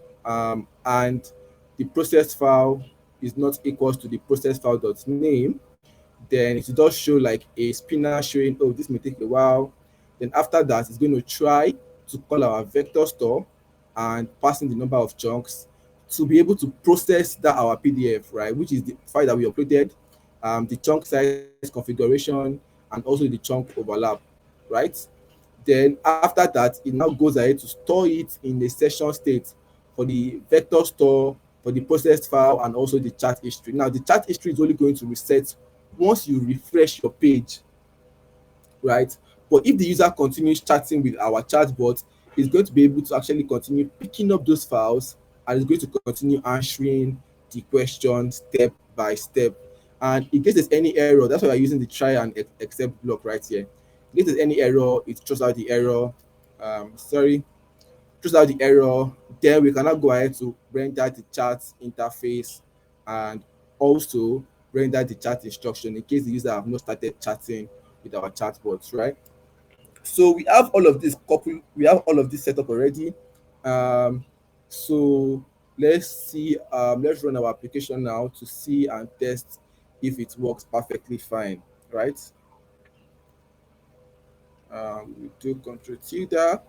and the process file is not equals to the process file dot name, then it does show like a spinner showing, oh, this may take a while. Then after that, it's going to try to call our vector store and pass in the number of chunks to be able to process that our PDF, right, which is the file that we uploaded, the chunk size configuration, and also the chunk overlap, right? Then after that, it now goes ahead to store it in the session state for the vector store, for the processed file, and also the chat history. Now, the chat history is only going to reset once you refresh your page, right? But if the user continues chatting with our chatbot, it's going to be able to actually continue picking up those files and it's going to continue answering the question step by step. And in case there's any error, that's why we're using the try and except block right here. In case there's any error, it throws out the error. Sorry, throws out the error. Then we can now go ahead to render the chat interface and also render the chat instruction in case the user have not started chatting with our chatbots, right? So we have all of this set up already. Um, so let's run our application now to see and test if it works perfectly fine, right? We do Control Tilde,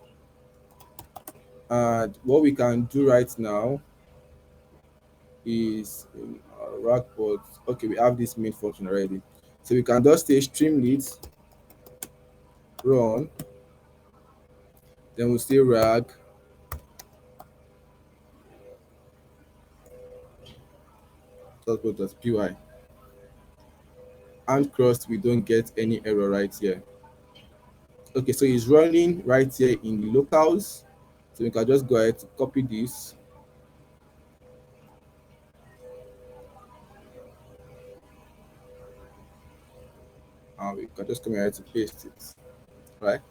and what we can do right now is in our rackport. Okay, we have this main function already, so we can just say streamlit run, then we'll say rag .py. And crossed, we don't get any error right here. Okay, so it's running right here in the locals. So we can just go ahead to copy this. And we can just come here to paste it, right?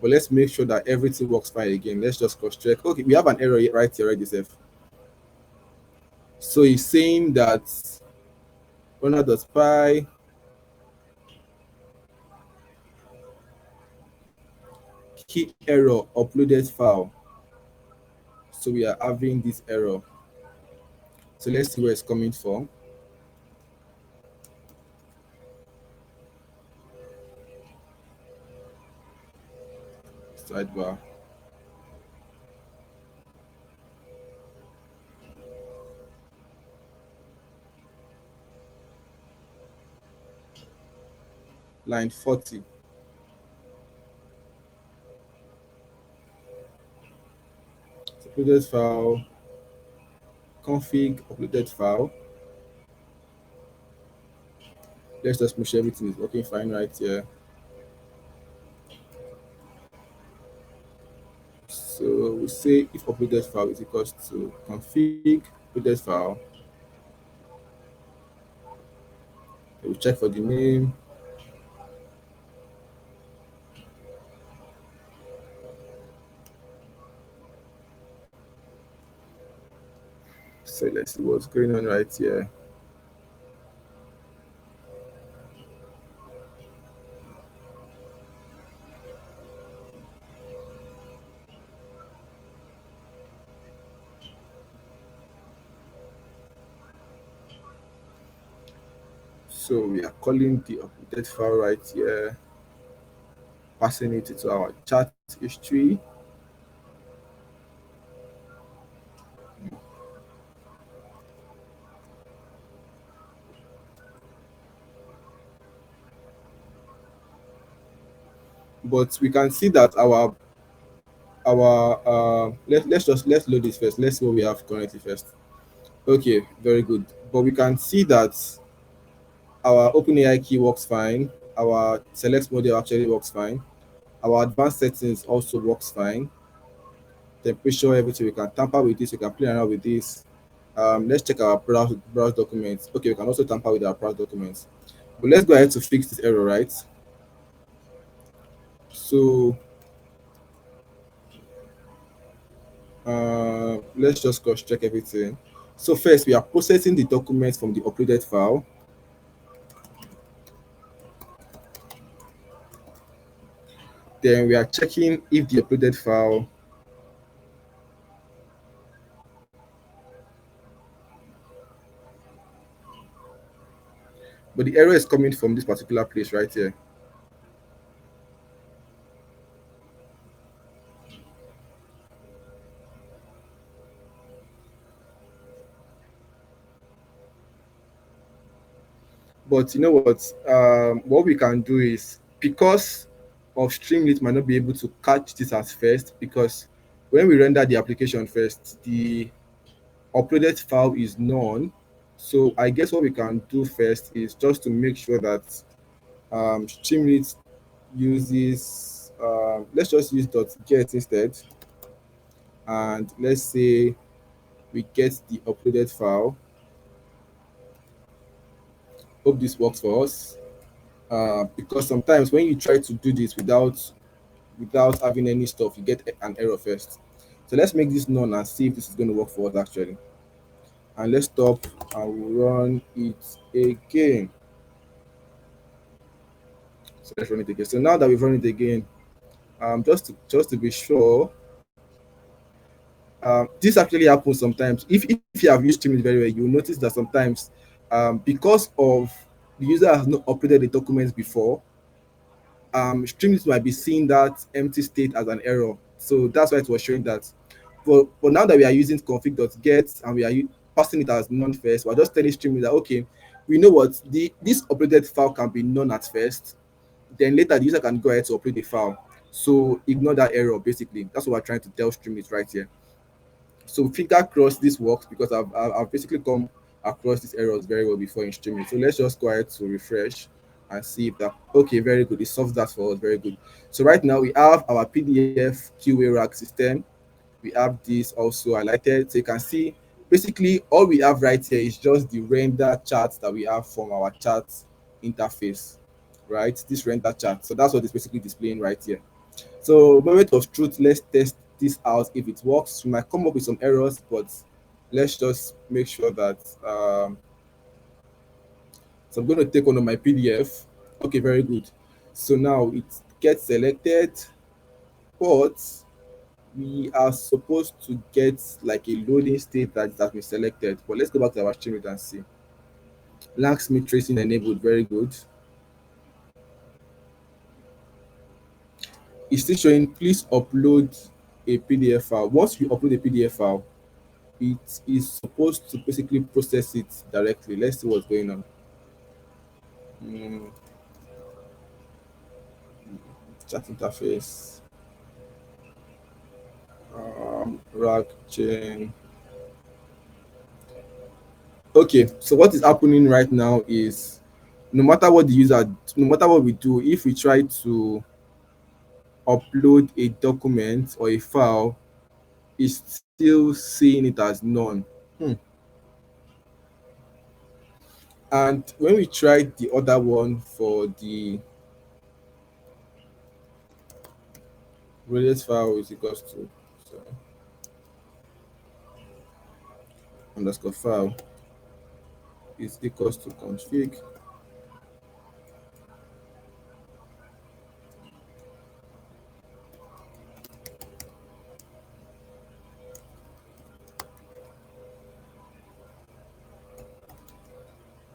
But let's make sure that everything works fine again. Let's just cross check. Okay, we have an error right here already, Seth. So it's saying that runner.py key error uploaded file. So we are having this error. So let's see where it's coming from. Sidebar. Line 40. Uploaded file, config uploaded file. Let's just make sure everything is working fine right here. So we say if uploaded file is equals to config uploaded file. We check for the name. So let's see what's going on right here. So we are calling the uploaded file right here, passing it to our chat history. But we can see that let's load this first. Let's see what we have currently first. Okay, very good. But we can see that our OpenAI key works fine. Our select model actually works fine. Our advanced settings also works fine. temperature, everything. We can tamper with this. We can play around with this. Let's check our browse documents. Okay, we can also tamper with our browse documents. But let's go ahead to fix this error, right? So let's just cross check everything. So first, we are processing the documents from the uploaded file. Then we are checking if the uploaded file but the error is coming from this particular place right here. But you know what we can do is, because of Streamlit might not be able to catch this as first, because when we render the application first, the uploaded file is none. So I guess what we can do first is just to make sure that Streamlit uses, let's just use .get instead, and let's say we get the uploaded file. Hope this works for us, because sometimes when you try to do this without having any stuff, you get an error first. So let's make this none and see if this is going to work for us actually. And let's stop and we'll run it again. So let's run it again. So now that we've run it again, just to be sure, this actually happens sometimes. If you have used Streamlit very well, you'll notice that sometimes, because of the user has not uploaded the documents before, Streamlit might be seeing that empty state as an error. So that's why it was showing that. But now that we are using config.get and we are passing it as none first, we're just telling Streamlit that, okay, we know what this uploaded file can be none at first. Then later the user can go ahead to upload the file. So ignore that error, basically. That's what we're trying to tell Streamlit right here. So finger crossed this works, because I've basically come across these errors very well before in Streamlit. So let's just go ahead to refresh and see if that, okay, very good. It solves that for us, very good. So right now we have our PDF QA RAG system. We have this also highlighted. So you can see basically all we have right here is just the render chart that we have from our chart interface, right? This render chart. So that's what it's basically displaying right here. So moment of truth, let's test this out. If it works, we might come up with some errors, but let's just make sure that so I'm going to take one of my PDF. Okay, very good. So now it gets selected, but we are supposed to get like a loading state that has been selected. But let's go back to our stream and see. Locksmith tracing enabled, very good. It's still showing please upload a PDF file. Once you upload a PDF file, it is supposed to basically process it directly. Let's see what's going on. Mm, Chat interface, RAG chain. Okay, so what is happening right now is no matter what the user, no matter what we do, if we try to upload a document or a file, it's still seeing it as none. And when we tried the other one for the radius file is equals to, so underscore file is equals to config.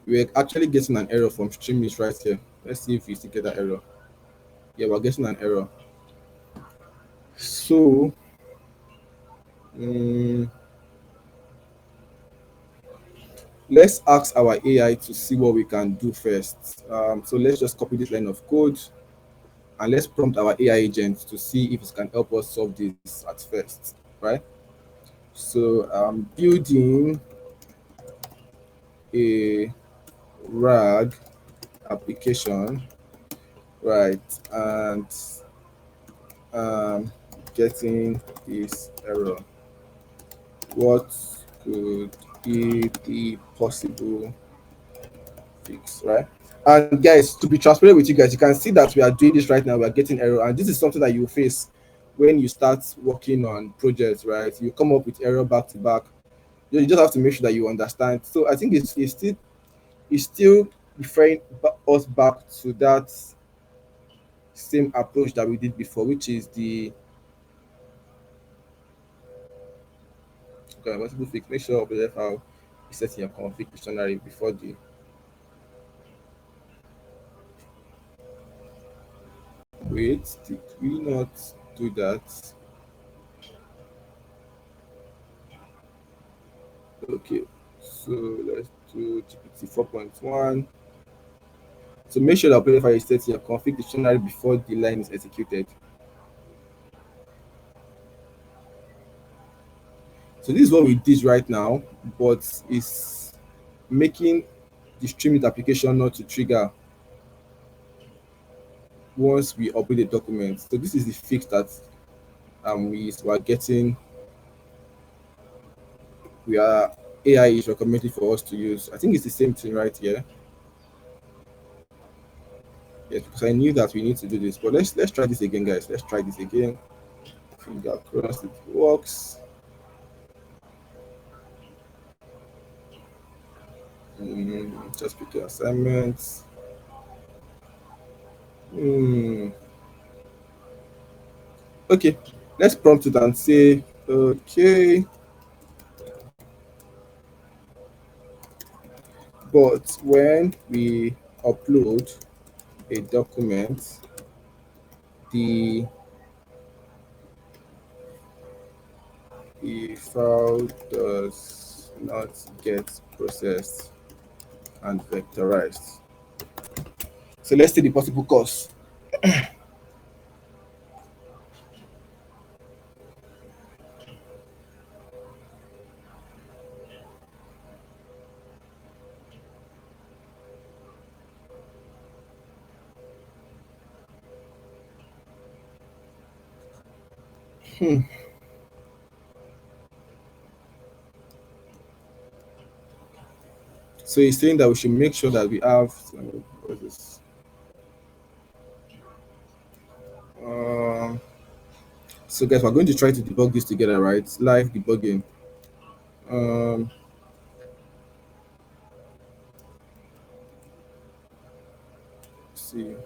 We're actually getting an error from Streamlit right here. Let's see if we still get that error. Yeah, we're getting an error. So let's ask our AI to see what we can do first. So let's just copy this line of code and let's prompt our AI agent to see if it can help us solve this at first, right? So I'm building a RAG application, right? And getting this error. What could be the possible fix, right? And guys, to be transparent with you guys, you can see that we are doing this right now. We are getting error, and this is something that you face when you start working on projects, right? You come up with error back to back. You just have to make sure that you understand. So I think it's still referring us back to that same approach that we did before, which is the okay, possible fix. Make sure upload file is set in your config dictionary before the wait. Did we not do that? Okay, so let's do GPT 4.1. So make sure the upload file is set in your config dictionary before the line is executed. So this is what we did right now, but it's making the streaming application not to trigger once we upload the document. So this is the fix that we are getting. We are AI is recommended for us to use. I think it's the same thing right here. Yes, because I knew that we need to do this. But let's try this again, guys. Let's try this again. Finger crossed it works. Just pick your assignments. Hmm. Okay, let's prompt it and say, okay, but when we upload a document, the file does not get processed and vectorized. So let's see the possible cause. So he's saying that we should make sure that we have what is this? Um, so guys, we're going to try to debug this together, right? Live debugging. Um, see.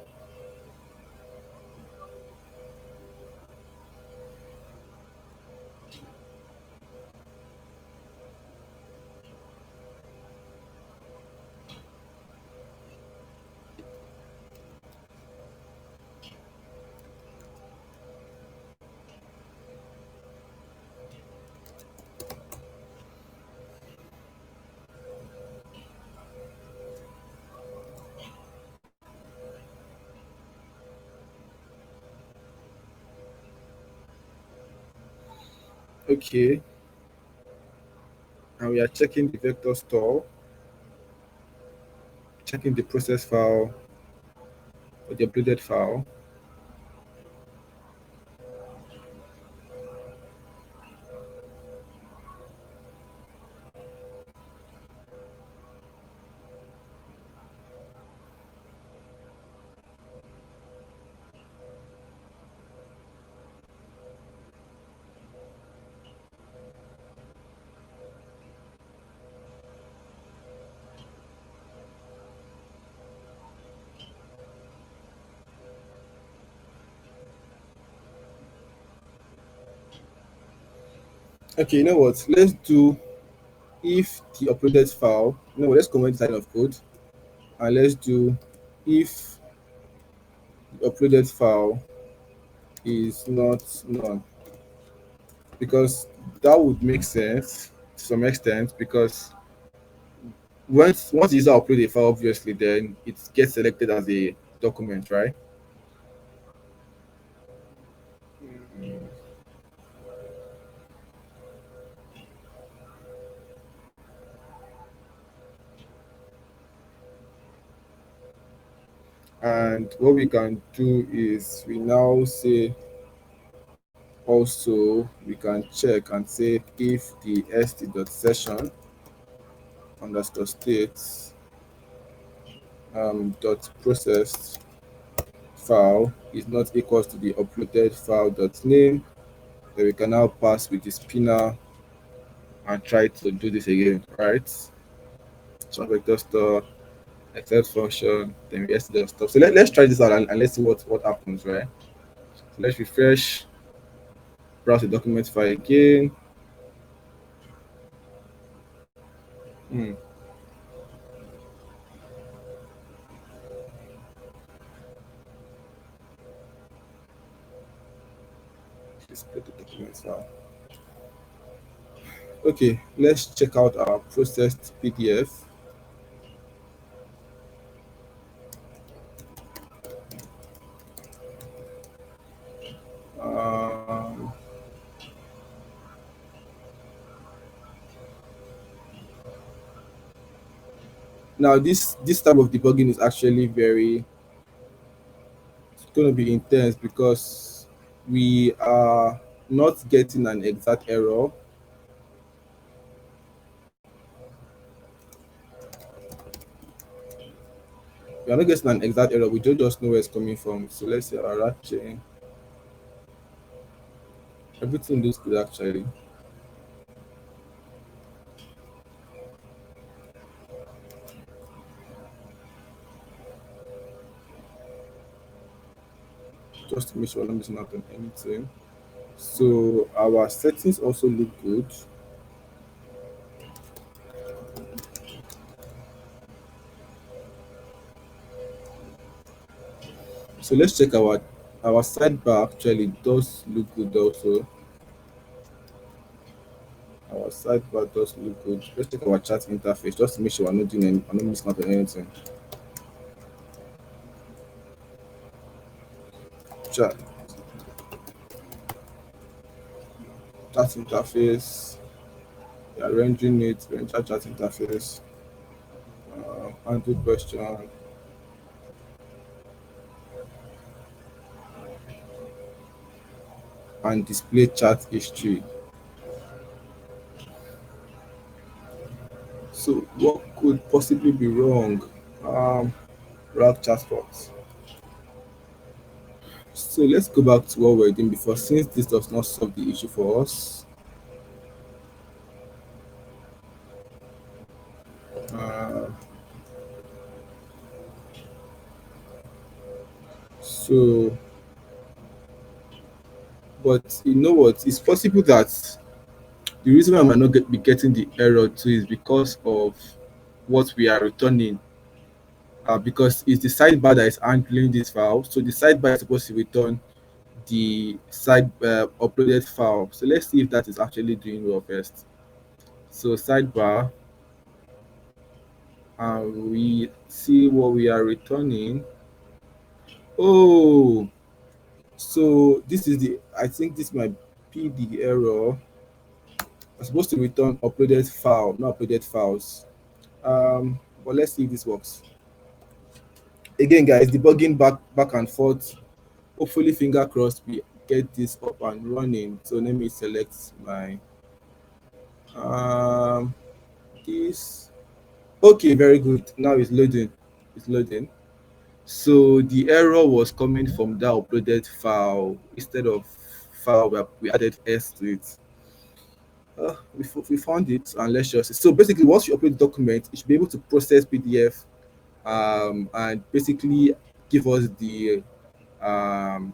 Okay, and we are checking the vector store, checking the process file or the uploaded file. Okay, you know what? Let's do if the uploaded file. You know what? Let's comment this line of code and let's do if the uploaded file is not none, because that would make sense to some extent, because once the user upload a file, obviously then it gets selected as a document, right? And what we can do is we now say Also, we can check and say if the st.session underscore state dot processed file is not equals to the uploaded file dot name, then we can now pass with the spinner and try to do this again, right? So vector store, except function, then we st dot stop. So let's try this out and let's see what happens, right? So let's refresh, browse the document file again. Hmm. Display the document file. Okay, let's check out our processed PDF. Um, Now this type of debugging is actually very, it's going to be intense because we are not getting an exact error. We are not getting an exact error. We don't just know where it's coming from. So let's say our RAG chain. Everything looks good actually. Just to make sure I'm not missing out on anything. So our settings also look good. So let's check our sidebar actually does look good also. Our sidebar does look good. Let's check our chat interface just to make sure I'm not missing out on anything. Chat chat interface. We are rendering it, render chat interface, handle question, and display chat history. So what could possibly be wrong? RAG chatbox. So let's go back to what we are doing before, since this does not solve the issue for us. Uh, so, but you know what? It's possible that the reason why I might not be getting the error too is because of what we are returning. Because it's the sidebar that is handling this file. So the sidebar is supposed to return the side uploaded file. So let's see if that is actually doing well first. So sidebar, and we see what we are returning. Oh, so this is the, I think this might be the error. I'm supposed to return uploaded file, not uploaded files. But let's see if this works. Again, guys, debugging back and forth. Hopefully, finger crossed, we get this up and running. So let me select my um this. Okay, very good. Now it's loading. It's loading. So the error was coming from that uploaded file instead of file where we added s to it. We found it, and let's just, so basically once you upload the document, it should be able to process PDF and basically give us um,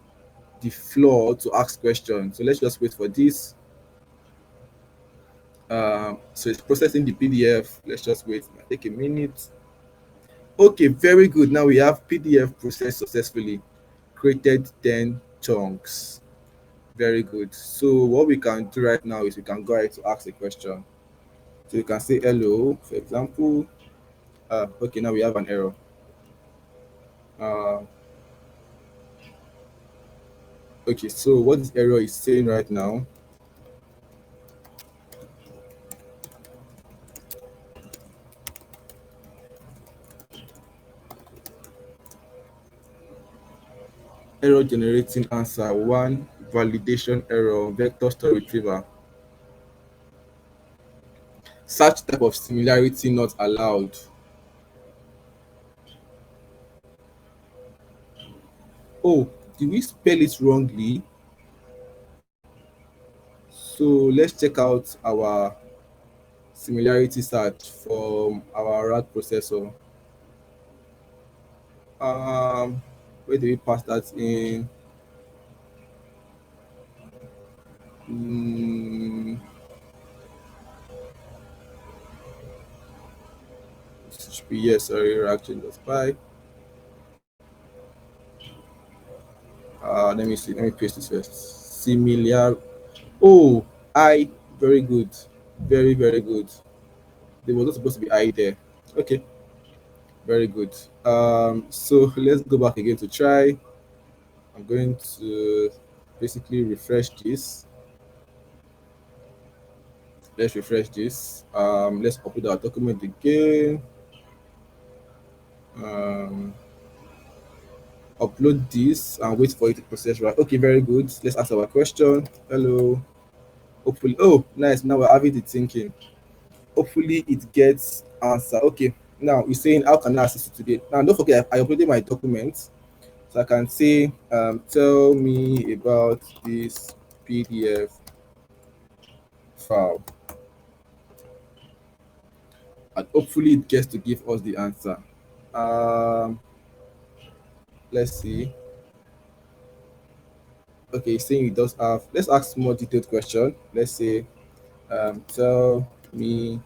the floor to ask questions. So let's just wait for this. So it's processing the PDF. Let's just wait. It might take a minute. Okay, very good. Now we have PDF processed successfully. Created 10 chunks. Very good. So what we can do right now is we can go ahead to ask a question. So you can say hello, for example. Okay, now we have an error. Uh, okay, so what this error is saying right now, error generating answer 1 validation error, vector store retriever. Such type of similarity not allowed. Oh, did we spell it wrongly? So let's check out our similarity search from our RAG processor. Um, where do we pass that in? Mm, should be yes, sorry, RAG.py. Let me see. Let me paste this first. Similar. Oh, I. Very good. Very, very good. There was not supposed to be I there. Okay, very good. So let's go back again to try. I'm going to basically refresh this. Let's refresh this. Let's upload our document again. Um, upload this and wait for it to process. Right. Okay, very good. Let's ask our question. Hello. Hopefully, oh, nice. Now we're having the thinking. Hopefully, it gets answer. Okay. Now you're saying, how can I assist you today? Now, don't forget, I uploaded my documents. So I can say, tell me about this PDF file, and hopefully it gets to give us the answer. Um, let's see. Okay, saying it does have. Let's ask more detailed question. Let's say, tell me,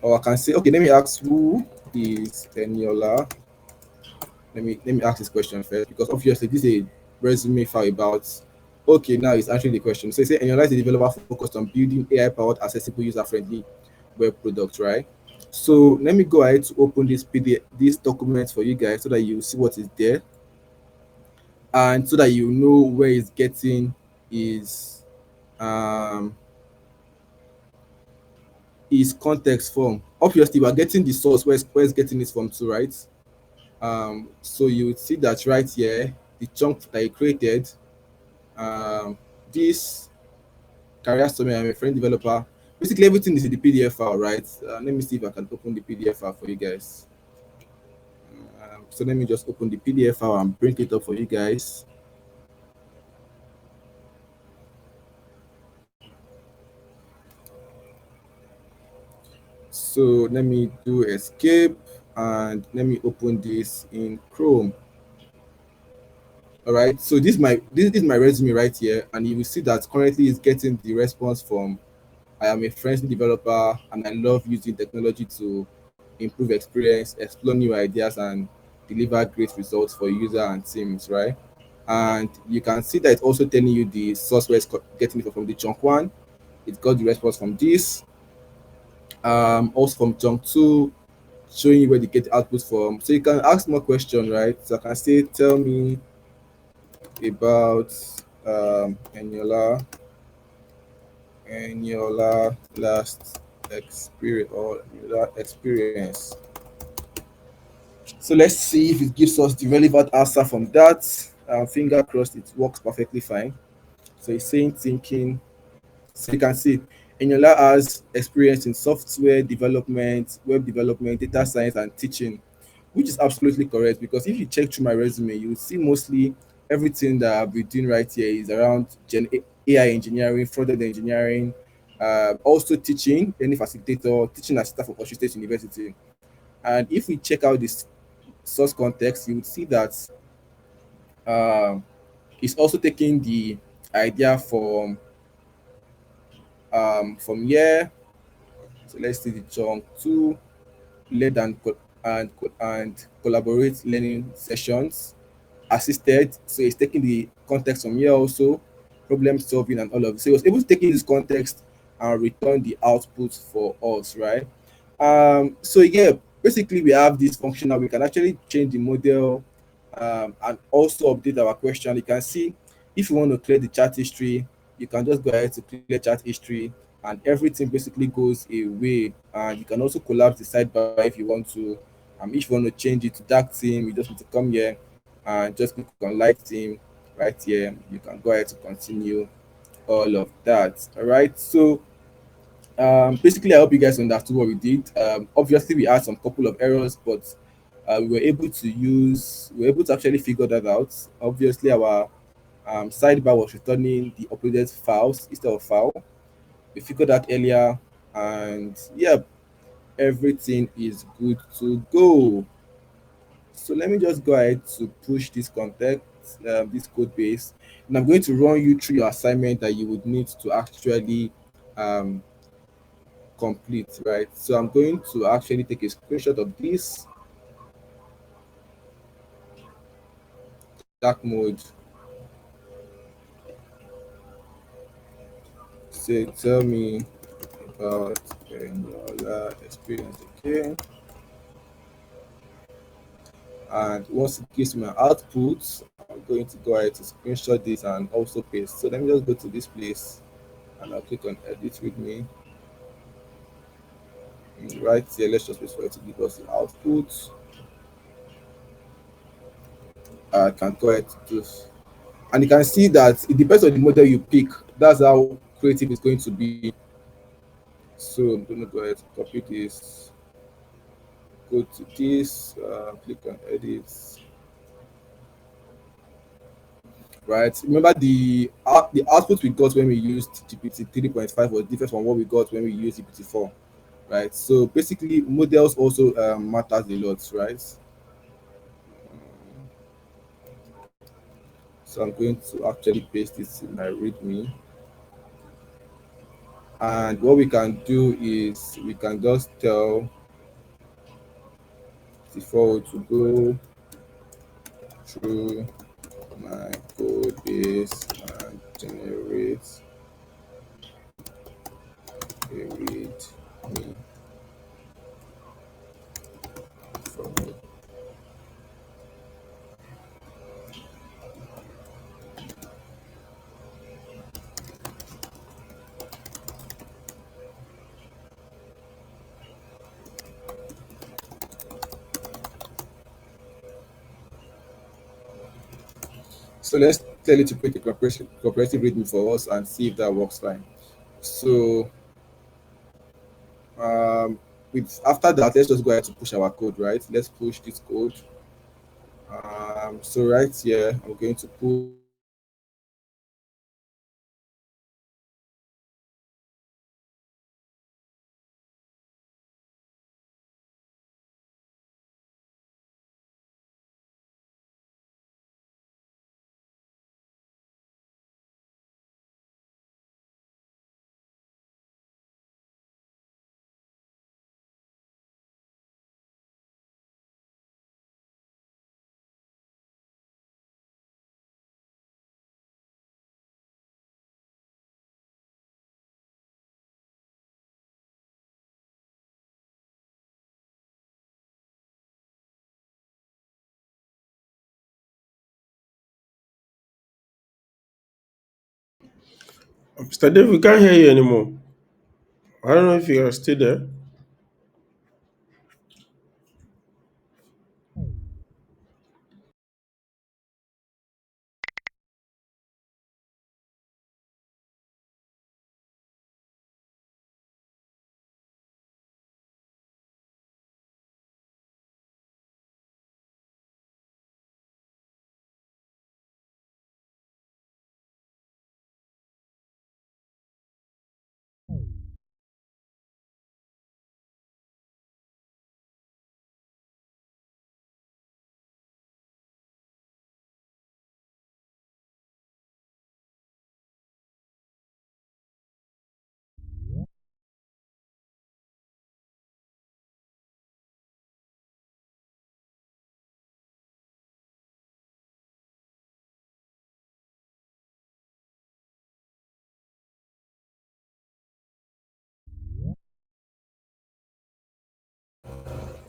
or I can say, okay, let me ask who is Eniola. Let me ask this question first because obviously this is a resume file about. Okay, now it's answering the question. So it say Eniola is a developer focused on building AI-powered, accessible, user-friendly web products, right? So let me go ahead to open this PDF, this document for you guys, so that you see what is there, and so that you know where it's getting is um is context from. Obviously, we are getting the source where it's getting this from too, right? So you would see that right here, the chunk that you created, um, this career summary. I'm a friend developer. Basically, everything is in the PDF file, right? Let me see if I can open the PDF file for you guys. So let me just open the PDF file and bring it up for you guys. So let me do escape and let me open this in Chrome. All right. So this is my resume right here, and you will see that currently it's getting the response from I am a friendly developer and I love using technology to improve experience, explore new ideas, and deliver great results for user and teams, right? And you can see that it's also telling you the source where it's getting it from the chunk one. It got the response from this, also from chunk two, showing you where they get the output from. So you can ask more questions, right? So I can say, tell me about Eniola last experience. So let's see if it gives us the relevant answer from that. Finger crossed, it works perfectly fine. So it's saying thinking. So you can see Eniola has experience in software development, web development, data science, and teaching, which is absolutely correct because if you check through my resume, you will see mostly everything that I've been doing right here is around AI engineering, front-end engineering, also teaching, any facilitator, teaching assistant for Osun State University. And if we check out this source context, you would see that um, it's also taking the idea from here. So let's see the chunk two, lead and collaborate learning sessions assisted. So it's taking the context from here also, problem solving and all of it. So it was able to take in this context and return the output for us, right? So yeah, basically we have this function that we can actually change the model and also update our question. You can see if you want to clear the chat history, you can just go ahead to clear chat history and everything basically goes away. And you can also collapse the sidebar if you want to. If you want to change it to dark theme, you just need to come here and just click on light theme right here. You can go ahead to continue all of that. All right. So basically, I hope you guys understood what we did. Obviously, we had some couple of errors, but we were able to actually figure that out. Obviously, our sidebar was returning the uploaded files instead of file. We figured that earlier, and yeah, everything is good to go. So let me just go ahead to push this content, this code base, and I'm going to run you through your assignment that you would need to actually um, complete, right? So I'm going to actually take a screenshot of this dark mode. Say, tell me about your experience, okay? And once it gives me my output, I'm going to go ahead to screenshot this and also paste. So let me just go to this place and I'll click on edit with me. Right here, let's just wait for it to give us the output. I can go ahead to do, and you can see that it depends on the model you pick. That's how creative it's going to be. So I'm going to go ahead to copy this, go to this, click on edit. Right. Remember the output we got when we used GPT 3.5 was different from what we got when we used GPT 4. Right. So basically, models also matters a lot, right? So I'm going to actually paste this in my README. And what we can do is we can just tell the forward to go through my code base and generate a read me from it. So let's tell it to create a cooperative readme for us and see if that works fine. So um, with after that, let's just go ahead to push our code, right? Let's push this code. So right here, I'm going to push Mr. Dave, we can't hear you anymore. I don't know if you are still there.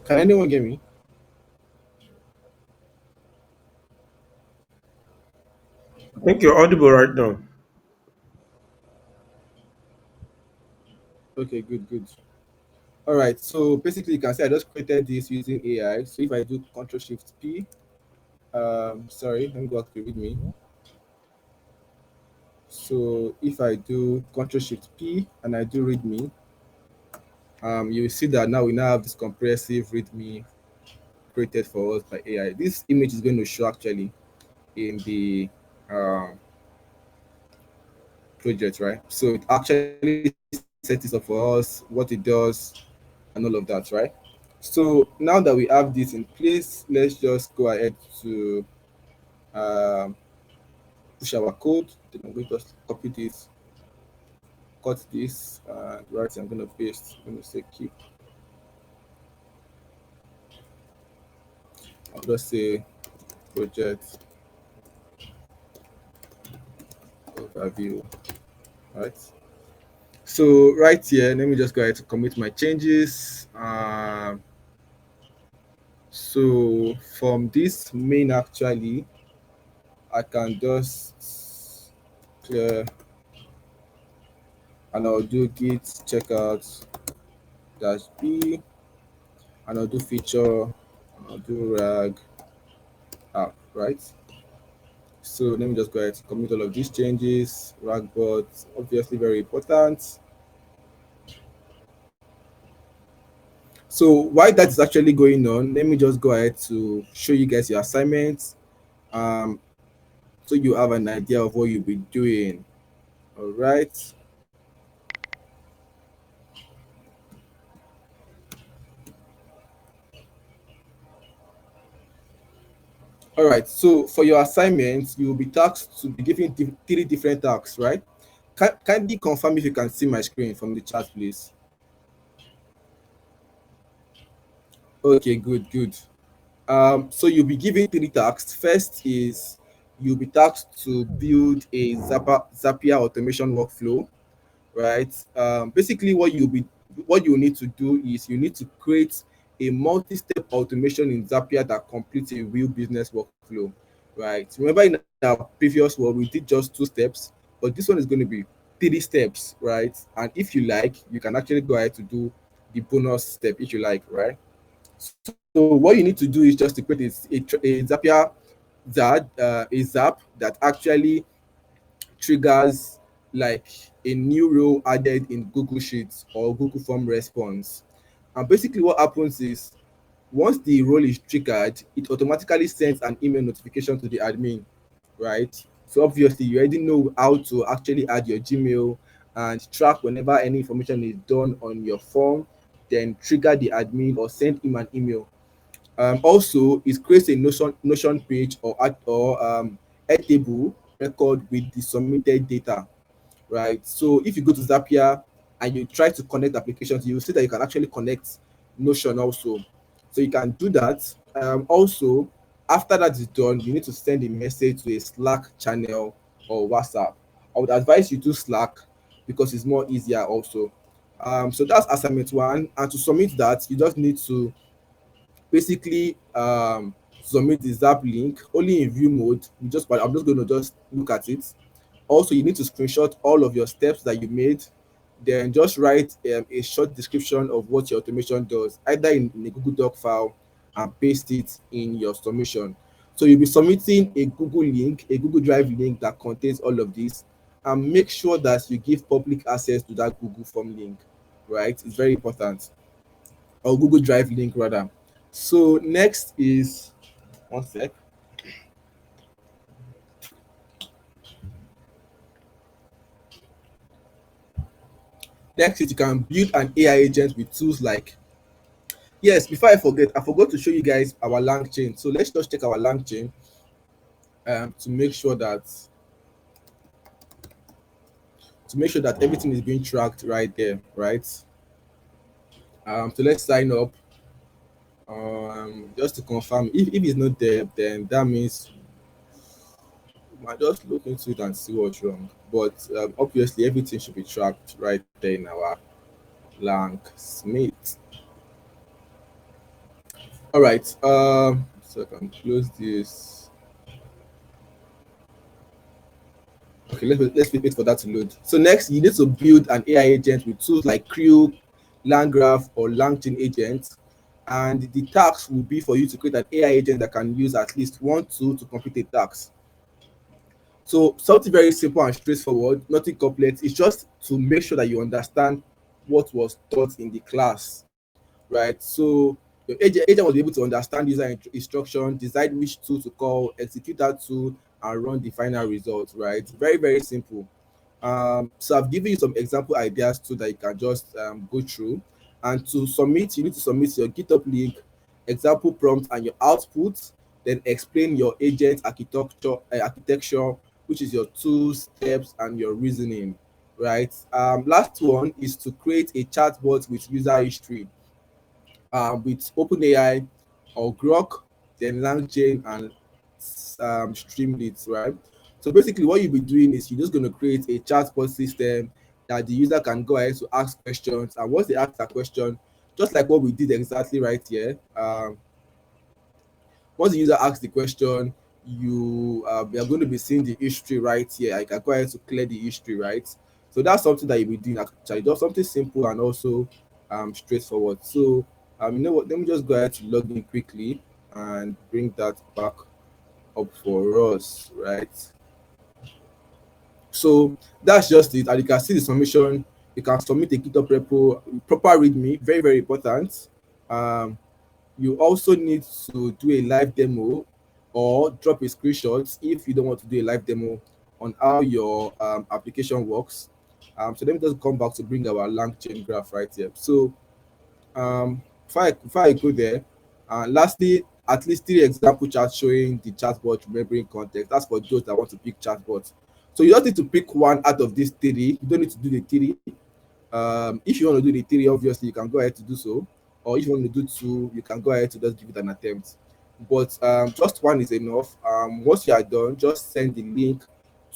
Can anyone get me? I think you're audible right now. Okay, good, good. All right. So basically, you can see I just created this using AI. So if I do Control Shift P, Sorry, let me go back to readme. So if I do Control Shift P and I do readme, you will see that now we now have this comprehensive readme created for us by AI. This image is going to show actually in the um, project, right? So it actually sets it up for us, what it does, and all of that, right? So now that we have this in place, let's just go ahead to um, push our code. Then I'm going to just copy this, cut this, and right, I'm going to paste. I'm going to say keep. I'll just say project overview, right? So right here, let me just go ahead to commit my changes. So from this main actually, I can just clear and I'll do git checkout dash b and I'll do feature and I'll do rag app, right? So let me just go ahead to commit all of these changes. Ragbot, obviously very important. So while that is actually going on, let me just go ahead to show you guys your assignments. Um, so you have an idea of what you'll be doing. All right. All right. So for your assignments, you will be tasked to be given three different tasks, right? Kindly confirm if you can see my screen from the chat, please. Okay, good, good. So you'll be given three tasks. First is you'll be tasked to build a Zapier automation workflow, right? Basically, what you need to do is you need to create a multi-step automation in Zapier that completes a real business workflow, right? Remember in our previous one we did just 2 steps, but this one is going to be 3 steps, right? And if you like, you can actually go ahead to do the bonus step if you like, right? So what you need to do is just to create a Zapier a Zap that actually triggers like a new role added in Google Sheets or Google Form response. And basically what happens is once the role is triggered, it automatically sends an email notification to the admin, right? So obviously you already know how to actually add your Gmail and track whenever any information is done on your form, then trigger the admin or send him an email. Also, it creates a Notion page or a table record with the submitted data, right? So if you go to Zapier and you try to connect applications, you will see that you can actually connect Notion also. So you can do that. Also, after that is done, you need to send a message to a Slack channel or WhatsApp. I would advise you to Slack because it's more easier also. So that's assignment one. And to submit that, you just need to basically submit the Zap link only in view mode. I'm just going to just look at it. Also, you need to screenshot all of your steps that you made, then just write a short description of what your automation does, either in a Google Doc file, and paste it in your submission. So you'll be submitting a Google link, a Google Drive link that contains all of this, and make sure that you give public access to that Google Form link, right? It's very important, or Google Drive link rather. So next is one sec. Next is you can build an AI agent with tools like, yes, before I forget, I forgot to show you guys our LangChain. So let's just check our LangChain to make sure that everything is being tracked right there, right? So let's sign up. Just to confirm, if it's not there, then that means we might just look into it and see what's wrong. But obviously, everything should be tracked right there in our Lang Smith. All right. So I can close this. Okay, let's wait for that to load. So next, you need to build an AI agent with tools like Crew, LangGraph, or LangChain agents. and the task will be for you to create an AI agent that can use at least one tool to complete a task. So something very simple and straightforward, nothing complex. It's just to make sure that you understand what was taught in the class, right? So your agent will be able to understand user instruction, decide which tool to call, execute that tool, and run the final result, right? Very, very simple. So I've given you some example ideas too that you can just go through. And to submit, you need to submit your GitHub link, example prompt, and your output. Then explain your agent architecture, which is your tools, steps, and your reasoning. Right. Last one is to create a chatbot with user history, with OpenAI or Grok, then LangChain and Streamlit, right? So basically, what you'll be doing is you're just going to create a chatbot system that the user can go ahead to ask questions, and once they ask that question, just like what we did exactly right here, once the user asks the question, you are going to be seeing the history right here. I can go ahead to clear the history, right? So that's something that you'll be doing actually, just something simple and also straightforward. So you know what? Let me just go ahead to log in quickly and bring that back up for us, right? So that's just it. And you can see the submission. You can submit a GitHub repo, proper README, very very important. Um, you also need to do a live demo or drop a screenshot if you don't want to do a live demo on how your application works. So let me just come back to bring our LangChain graph right here. So before I go there, lastly, at least three example charts showing the chatbot remembering context. That's for those that want to pick chatbots. So you just need to pick one out of these three. You don't need to do the three. If you want to do the three, obviously you can go ahead to do so, or if you want to do two, you can go ahead to just give it an attempt. But just one is enough. Once you are done, just send the link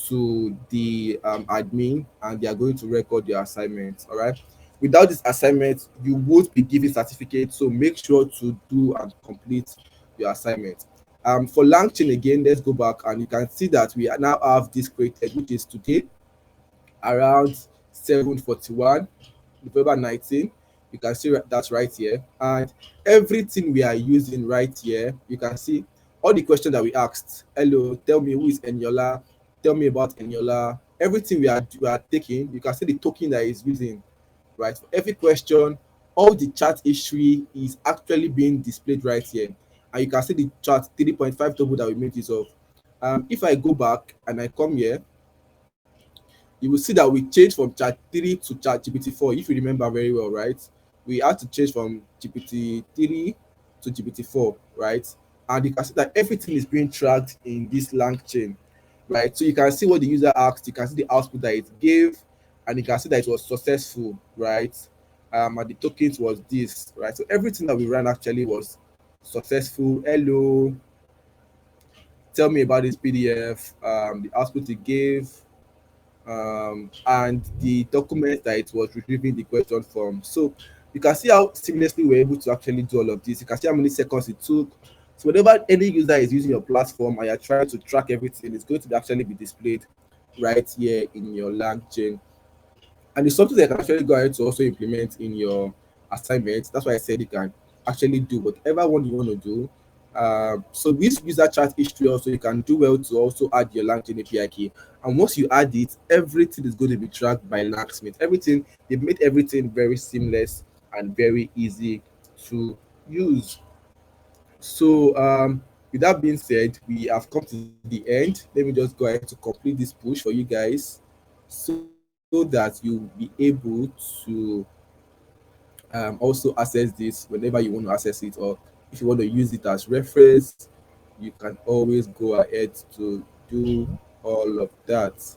to the admin, and they are going to record your assignment. All right. Without this assignment, you won't be given certificate. So make sure to do and complete your assignment. For LangChain again, let's go back and you can see that we now have this created, which is today around 7:41 November 19. You can see that's right here. And everything we are using right here, you can see all the questions that we asked. Hello, tell me who is Eniola, tell me about Eniola. Everything we are taking, you can see the token that is using, right? For every question, all the chat history is actually being displayed right here. And you can see the chat 3.5 double that we made use of. If I go back and I come here, you will see that we changed from chat 3 to chat GPT-4. If you remember very well, right? We had to change from GPT-3 to GPT-4, right? And you can see that everything is being tracked in this LangChain, right? So you can see what the user asked, you can see the output that it gave, and you can see that it was successful, right? And the tokens was this, right? So everything that we ran actually was successful. Hello, tell me about this PDF, the output it gave, and the document that it was retrieving the question from. So you can see how seamlessly we're able to actually do all of this. You can see how many seconds it took. So whenever any user is using your platform and you're trying to track everything, it's going to actually be displayed right here in your LangChain. And it's something that you can actually go ahead to also implement in your assignments. That's why I said you can actually do whatever one you want to do. So this user chat history also, you can do well to also add your LangChain API key. And once you add it, everything is going to be tracked by Langsmith. Everything, they've made everything very seamless and very easy to use. So with that being said, we have come to the end. Let me just go ahead to complete this push for you guys so that you'll be able to also access this whenever you want to access it, or if you want to use it as reference, you can always go ahead to do all of that.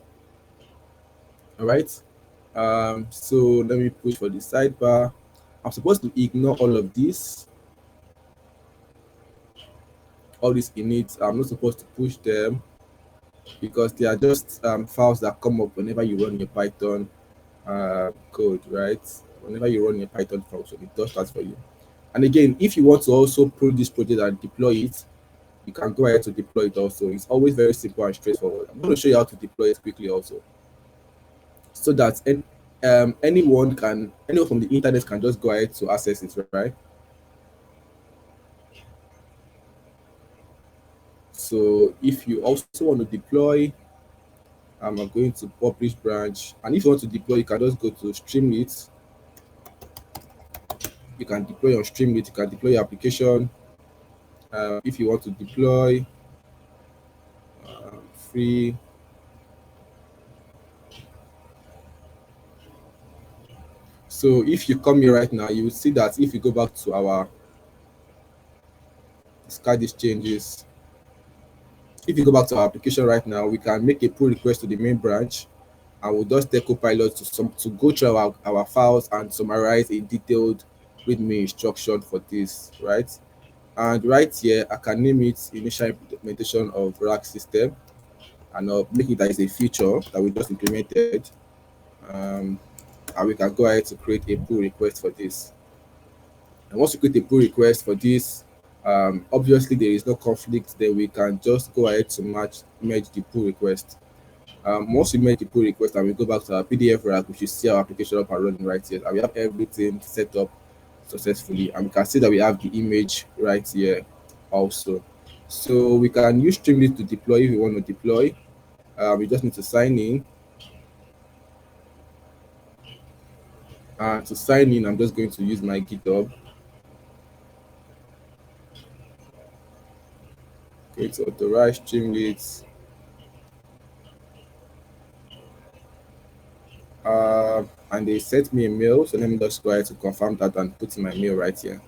All right. So let me push for the sidebar. I'm supposed to ignore all these inits. I'm not supposed to push them because they are just files that come up whenever you run your Python code, right? Whenever you run your Python function, it does that for you. And again, if you want to also pull this project and deploy it, you can go ahead to deploy it also. It's always very simple and straightforward. I'm going to show you how to deploy it quickly also, so that anyone from the internet can just go ahead to access it, right? So if you also want to deploy, I'm going to publish branch. And if you want to deploy, you can just go to Streamlit. You can deploy on Streamlit. You can deploy your application. If you want to deploy free, so if you come here right now, you will see that if you go back to our discard these changes, if you go back to our application right now, we can make a pull request to the main branch, and we'll just tell Copilot to go through our files and summarize a detailed README instruction for this, right? And right here, I can name it initial implementation of RAG system, and I'll make it as a feature that we just implemented. Um, and we can go ahead to create a pull request for this. And once we create a pull request for this, obviously there is no conflict, then we can just go ahead to merge the pull request. Once we make the pull request and we go back to our PDF rack, we should see our application up and running right here. And we have everything set up successfully. And we can see that we have the image right here also. So we can use Streamlit to deploy if we want to deploy. We just need to sign in. And to sign in, I'm just going to use my GitHub. Going to authorize Streamlit. And they sent me a mail, so let me just go ahead to confirm that and put in my mail right here.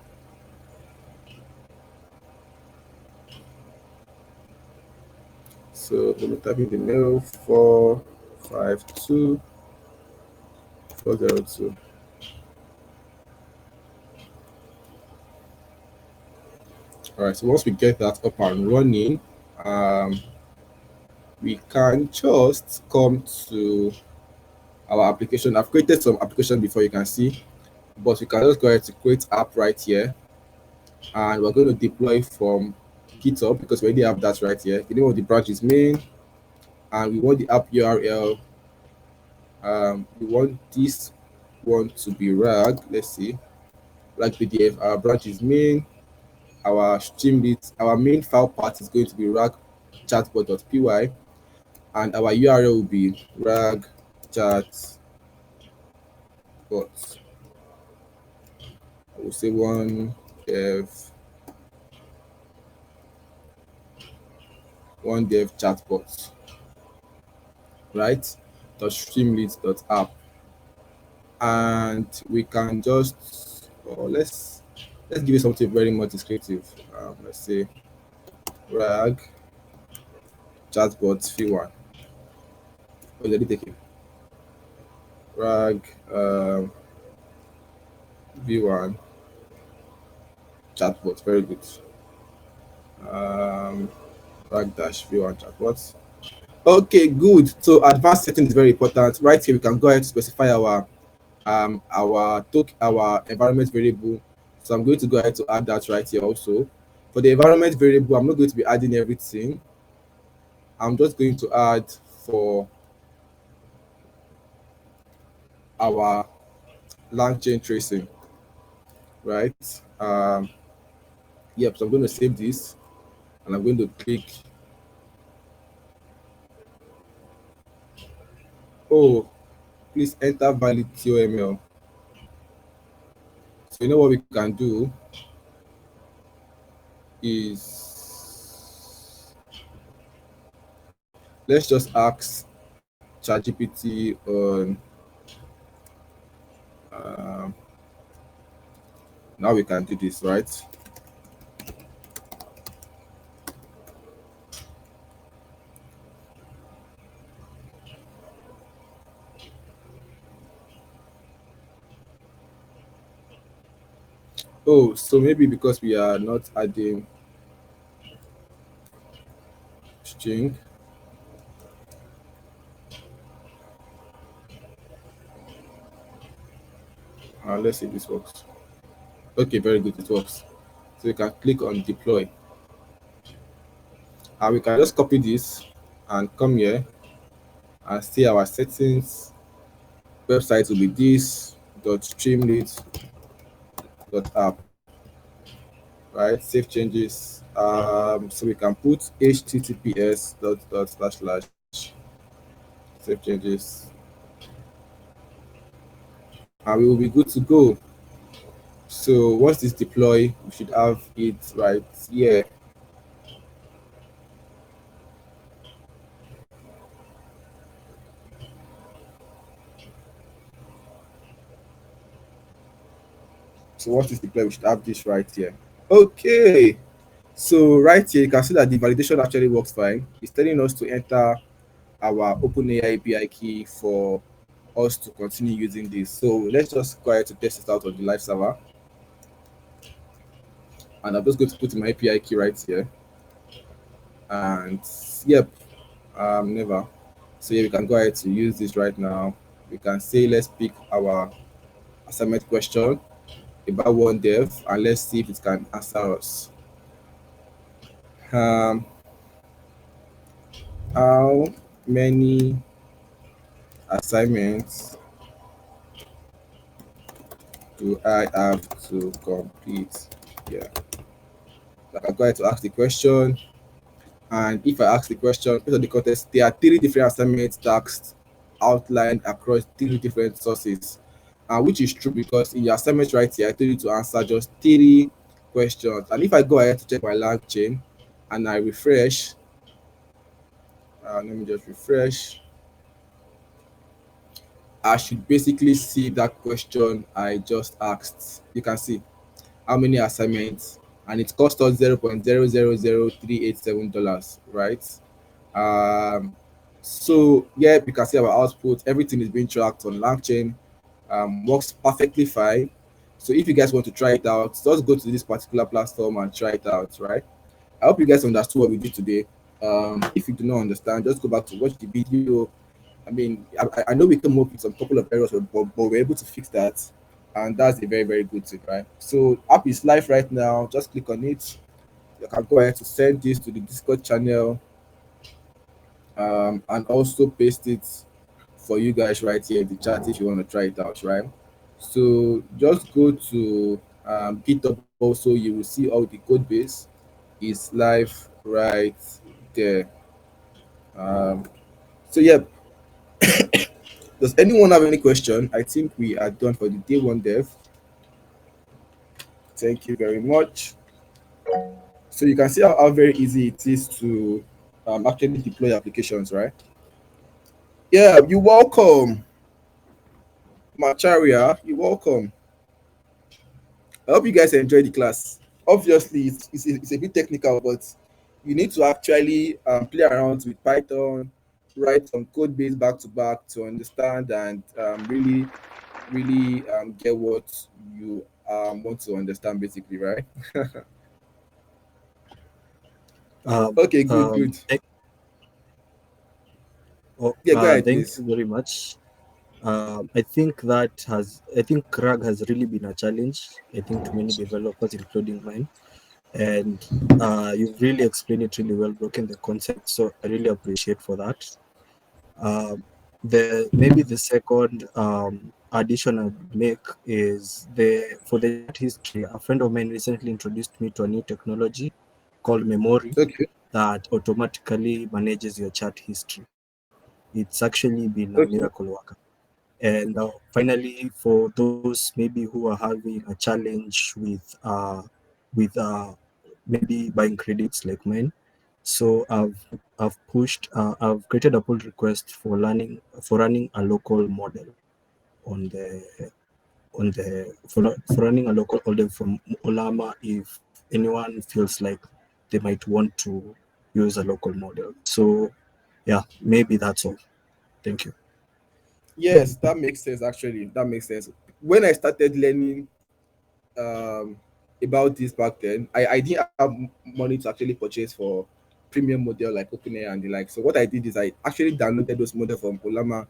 So let me type in the mail 452402. All right, so once we get that up and running, we can just come to our application. I've created some application before, you can see, but we can just go ahead to create app right here, and we're going to deploy from GitHub because we already have that right here. The name of the branch is main, and we want the app URL. We want this one to be RAG. Let's see, RAG PDF. Our branch is main. Our Streamlit, our main file path is going to be rag chatbot.py, and our URL will be rag chatbot. I will say one dev chatbot, right? .streamlit.app, and we can just let's give it something very much descriptive. Let's say rag chatbot v1. Oh, let me take it. Rag v1 chatbot, very good. Rag dash v1 chatbot. Okay, good. So advanced setting is very important. Right here, we can go ahead to specify our environment variable. So I'm going to go ahead to add that right here also. For the environment variable, I'm not going to be adding everything. I'm just going to add for our LangChain tracing, right? Yep, so I'm going to save this, and I'm going to click. Oh, please enter valid TOML. So you know what we can do is, let's just ask ChatGPT on now we can do this, right? Oh, so maybe because we are not adding string. Let's see if this works. Okay, very good, it works. So we can click on deploy. And we can just copy this and come here and see our settings. Website will be this .streamlit.app, right? Save changes. So we can put https dot dot slash slash save changes, and we will be good to go. So once this deploy, we should have it right here. So once this deploy, we should have this right here. Okay. So right here, you can see that the validation actually works fine. It's telling us to enter our OpenAI API key for us to continue using this. So let's just go ahead to test it out on the live server. And I'm just going to put in my API key right here. And yep, never. So yeah, we can go ahead to use this right now. We can say let's pick our assignment question about one dev and let's see if it can answer us. Um, how many assignments do I have to complete? Yeah, so I can go ahead to ask the question. And if I ask the question, based on the context, there are three different assignment tasks outlined across three different sources, which is true because in your assignment right here, I told you to answer just three questions. And if I go ahead to check my LangChain and I refresh, let me just refresh, I should basically see that question I just asked. You can see how many assignments, and it cost us $0.0000387, right? Um, so yeah, you can see our output. Everything is being tracked on LangChain. Works perfectly fine. So if you guys want to try it out, just go to this particular platform and try it out, right? I hope you guys understood what we did today. If you do not understand, just go back to watch the video. I mean, I know we came up with some couple of errors, but we're able to fix that, and that's a very very good thing, right? So app is live right now. Just click on it. You can go ahead to send this to the Discord channel, and also paste it for you guys right here in the chat if you want to try it out, right? So just go to GitHub. Also, you will see all the code base is live right there. Um, so yeah, does anyone have any question? I think we are done for the day one dev. Thank you very much. So you can see how very easy it is to actually deploy applications, right? Yeah, you're welcome, Macharia. You're welcome. I hope you guys enjoy the class. Obviously, it's a bit technical, but you need to actually play around with Python, write some code base back to back to understand and really get what you want to understand, basically, right? Um, Okay, good, um, good. thank, Yeah, go ahead, thank please. you very much. I think RAG has really been a challenge, I think, to many developers, including mine. And you've really explained it really well, broken the concept. So I really appreciate for that. The maybe the second addition I'd make is the for the chat history. A friend of mine recently introduced me to a new technology called Memory Okay, that automatically manages your chat history. It's actually been a okay. miracle worker. And finally, for those maybe who are having a challenge with maybe buying credits like mine, so I've created a pull request for running a local model on the for running a local model from Olama if anyone feels like they might want to use a local model. So yeah, maybe that's all. Thank you. Yes, that makes sense. Actually, that makes sense. When I started learning um, about this back then, I didn't have money to actually purchase for premium model like OpenAI and the like. So what I did is I actually downloaded those models from Olama.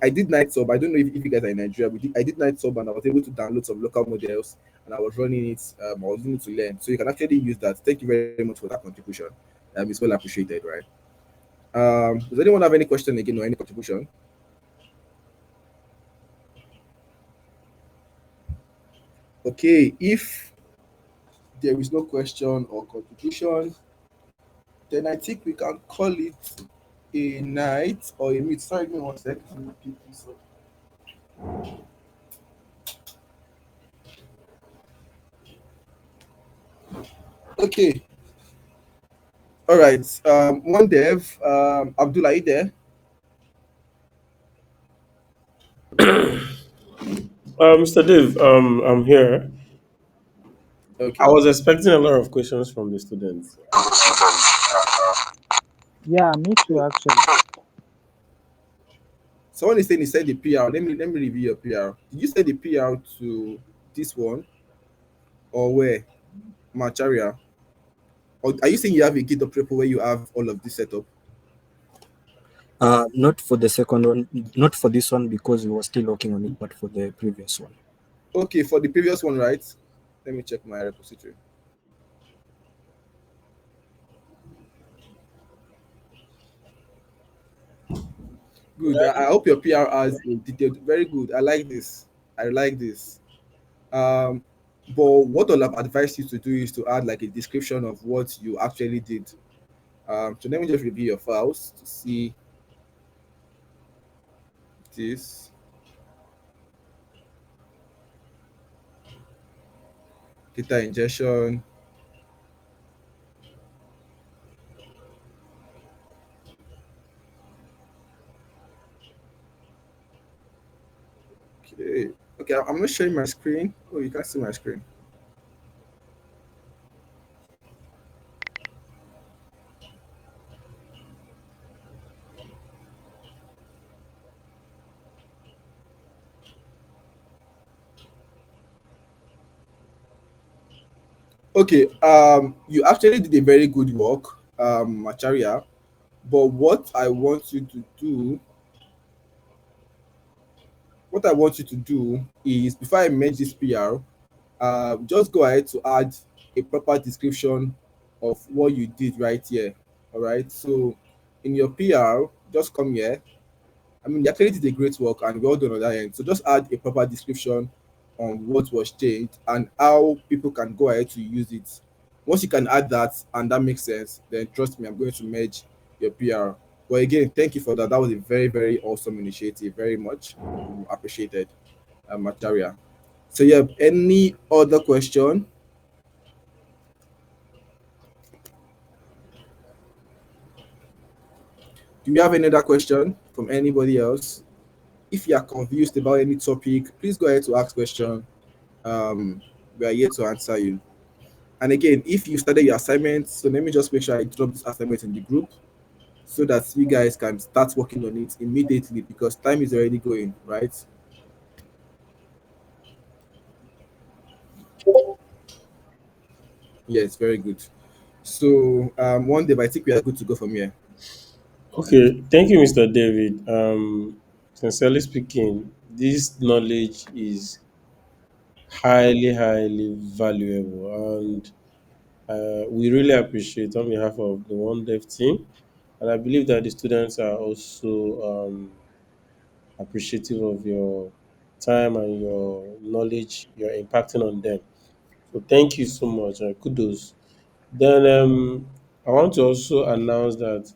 I did night sub. I don't know if you guys are in Nigeria. I did night sub and I was able to download some local models and I was running it. I was using it to learn. So you can actually use that. Thank you very much for that contribution. It's well appreciated, right? Does anyone have any question again or any contribution? Okay, if there is no question or contribution, then I think we can call it a night or a meet. Sorry, give me 1 second. Let me pick this up. Okay. All right. One dev. Abdullah, are you there? Mr. Dave, I'm here. I Okay. was expecting a lot of questions from the students. Yeah, me too, actually. Someone is saying he sent the PR. Let me review your PR. Did you send the PR to this one or where? Macharia? Or are you saying you have a GitHub repo where you have all of this set up? Not for the second one, not for this one because we were still working on it, but for the previous one. Okay, for the previous one, right? Let me check my repository. Good. I hope your PR has a detailed. Very good. I like this. I like this. Um, but what I'll have advised you to do is to add like a description of what you actually did. So let me just review your files to see this data ingestion. Okay. Okay, I'm not showing my screen. Oh, you can't see my screen. Okay. You actually did a very good work, Macharia. But what I want you to do is before I merge this PR, just go ahead to add a proper description of what you did right here. All right. So in your PR, just come here. I mean, you actually did a great work and well done on that end. So just add a proper description on what was changed and how people can go ahead to use it. Once you can add that and that makes sense, then trust me, I'm going to merge your PR. But again, thank you for that. That was a very, very awesome initiative. Very much appreciated, Macharia. So yeah, any other question? Do you have any other question from anybody else? If you are confused about any topic, please go ahead to ask question. Um, we are here to answer you. And again, if you started your assignment, so let me just make sure I drop this assignment in the group so that you guys can start working on it immediately because time is already going, right? Yes, very good. So one day, but I think we are good to go from here. Okay, thank you, Mr. David. Sincerely speaking, this knowledge is highly, highly valuable, and we really appreciate on behalf of the One Dev team. And I believe that the students are also appreciative of your time and your knowledge you're impacting on them. So thank you so much. Kudos. Then I want to also announce that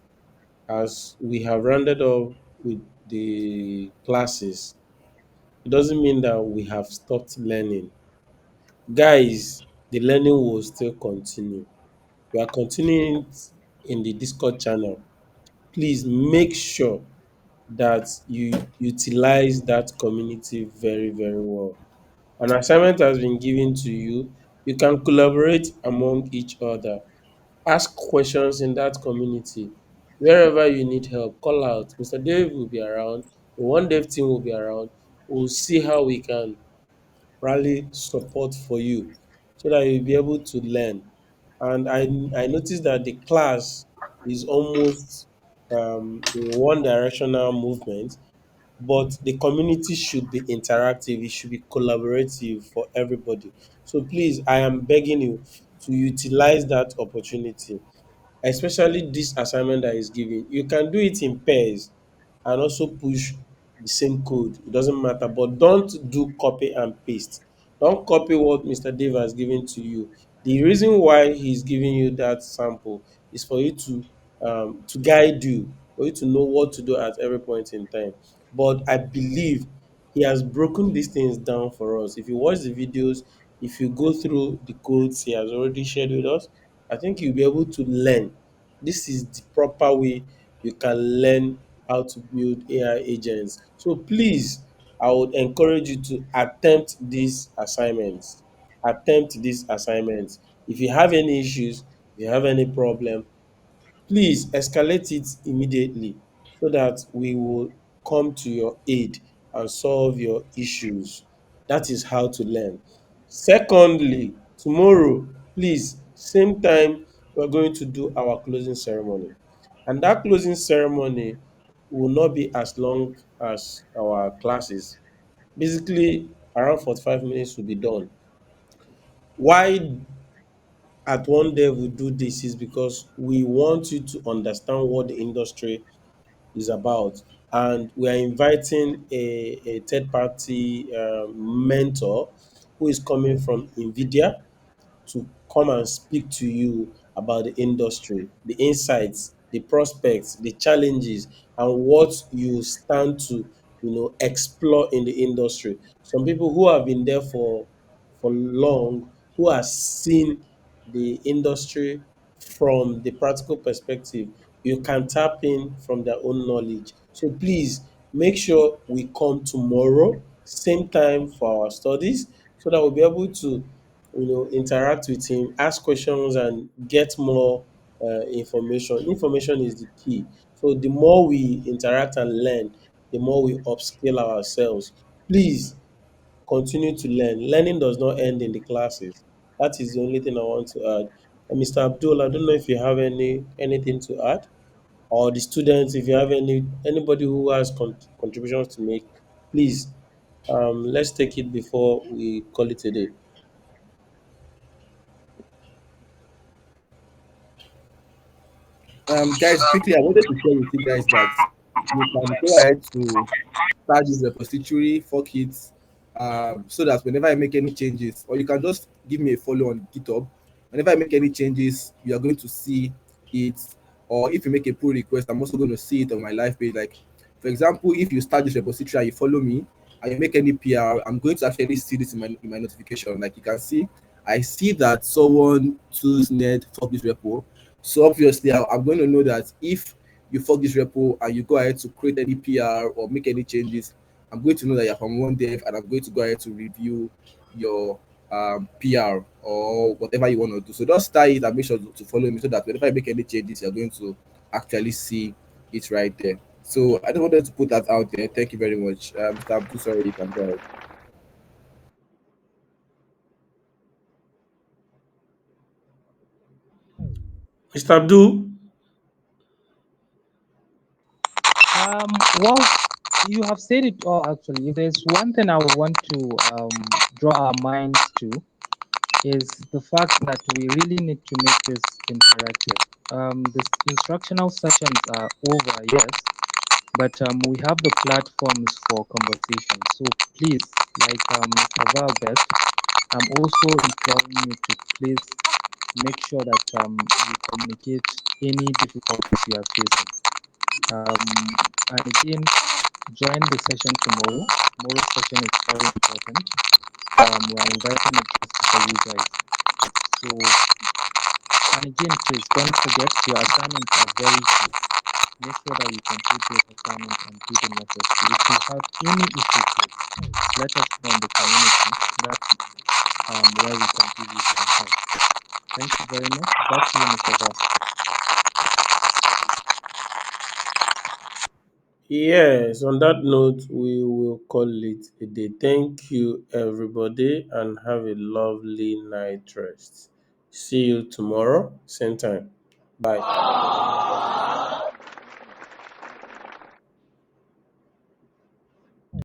as we have rounded up with the classes, it doesn't mean that we have stopped learning. Guys, the learning will still continue. We are continuing it in the Discord channel. Please make sure that you utilize that community very, very well. An assignment has been given to you. You can collaborate among each other. Ask questions in that community. Wherever you need help, call out. Mr. Dave will be around. The One Dev team will be around. We'll see how we can rally support for you so that you'll be able to learn. And I noticed that the class is almost in one directional movement, but the community should be interactive, it should be collaborative for everybody. So please, I am begging you to utilize that opportunity, especially this assignment that is given. You can do it in pairs and also push the same code. It doesn't matter, but don't do copy and paste. Don't copy what Mr. Dave has given to you. The reason why he's giving you that sample is for you to guide you, for you to know what to do at every point in time. But I believe he has broken these things down for us. If you watch the videos, if you go through the codes he has already shared with us, I think you'll be able to learn. This is the proper way you can learn how to build AI agents. So please, I would encourage you to attempt these assignments. Attempt these assignments. If you have any issues, if you have any problem, please escalate it immediately so that we will come to your aid and solve your issues. That is how to learn. Secondly, tomorrow, please, same time, we're going to do our closing ceremony. And that closing ceremony will not be as long as our classes. Basically, around 45 minutes will be done. Why at one day we do this is because we want you to understand what the industry is about. And we are inviting a third party mentor who is coming from NVIDIA to come and speak to you about the industry, the insights, the prospects, the challenges, and what you stand to, explore in the industry. Some people who have been there for long, who have seen the industry from the practical perspective, you can tap in from their own knowledge. So please make sure we come tomorrow, same time for our studies, so that we'll be able to interact with him, ask questions, and get more information. Information is the key. So the more we interact and learn, the more we upskill ourselves. Please continue to learn. Learning does not end in the classes. That is the only thing I want to add. And Mr. Abdul, I don't know if you have anything to add, or the students, if you have anybody who has contributions to make, please, let's take it before we call it a day. Guys, quickly, I wanted to share with you guys that you can go ahead to start this repository, fork it, so that whenever I make any changes, or you can just give me a follow on GitHub. Whenever I make any changes, you are going to see it. Or if you make a pull request, I'm also going to see it on my live page. Like, for example, if you start this repository and you follow me and you make any PR, I'm going to actually see this in my notification. Like you can see, I see that someone choose net for this repo. So obviously, I'm going to know that if you fork this repo and you go ahead to create any PR or make any changes, I'm going to know that you're from one dev and I'm going to go ahead to review your PR or whatever you want to do. So just start it and make sure to follow me so that whenever I make any changes, you're going to actually see it right there. So I just wanted to put that out there. Thank you very much. Mr. Abdul, sorry, you can go ahead. Mr. Abdul, Well, you have said it all actually. If there's one thing I would want to draw our minds to is the fact that we really need to make this interactive. The instructional sessions are over, yes, but we have the platforms for conversation. So please, like Mr. Valbert, I'm also imploring you to please make sure that you communicate any difficulties you are facing. And again, join the session tomorrow. Tomorrow's session is very important. We are inviting it just for you guys. So, and again, please don't forget your assignments are very few. Make sure that you complete those assignments and do the necessary. If you have any issues, please let us know in the community. That's where we can give you some help. Thank you very much. Back to you, Mr. Val. yes, on that note, we will call it a day. Thank you, everybody, and have a lovely night rest. See you tomorrow, same time. Bye.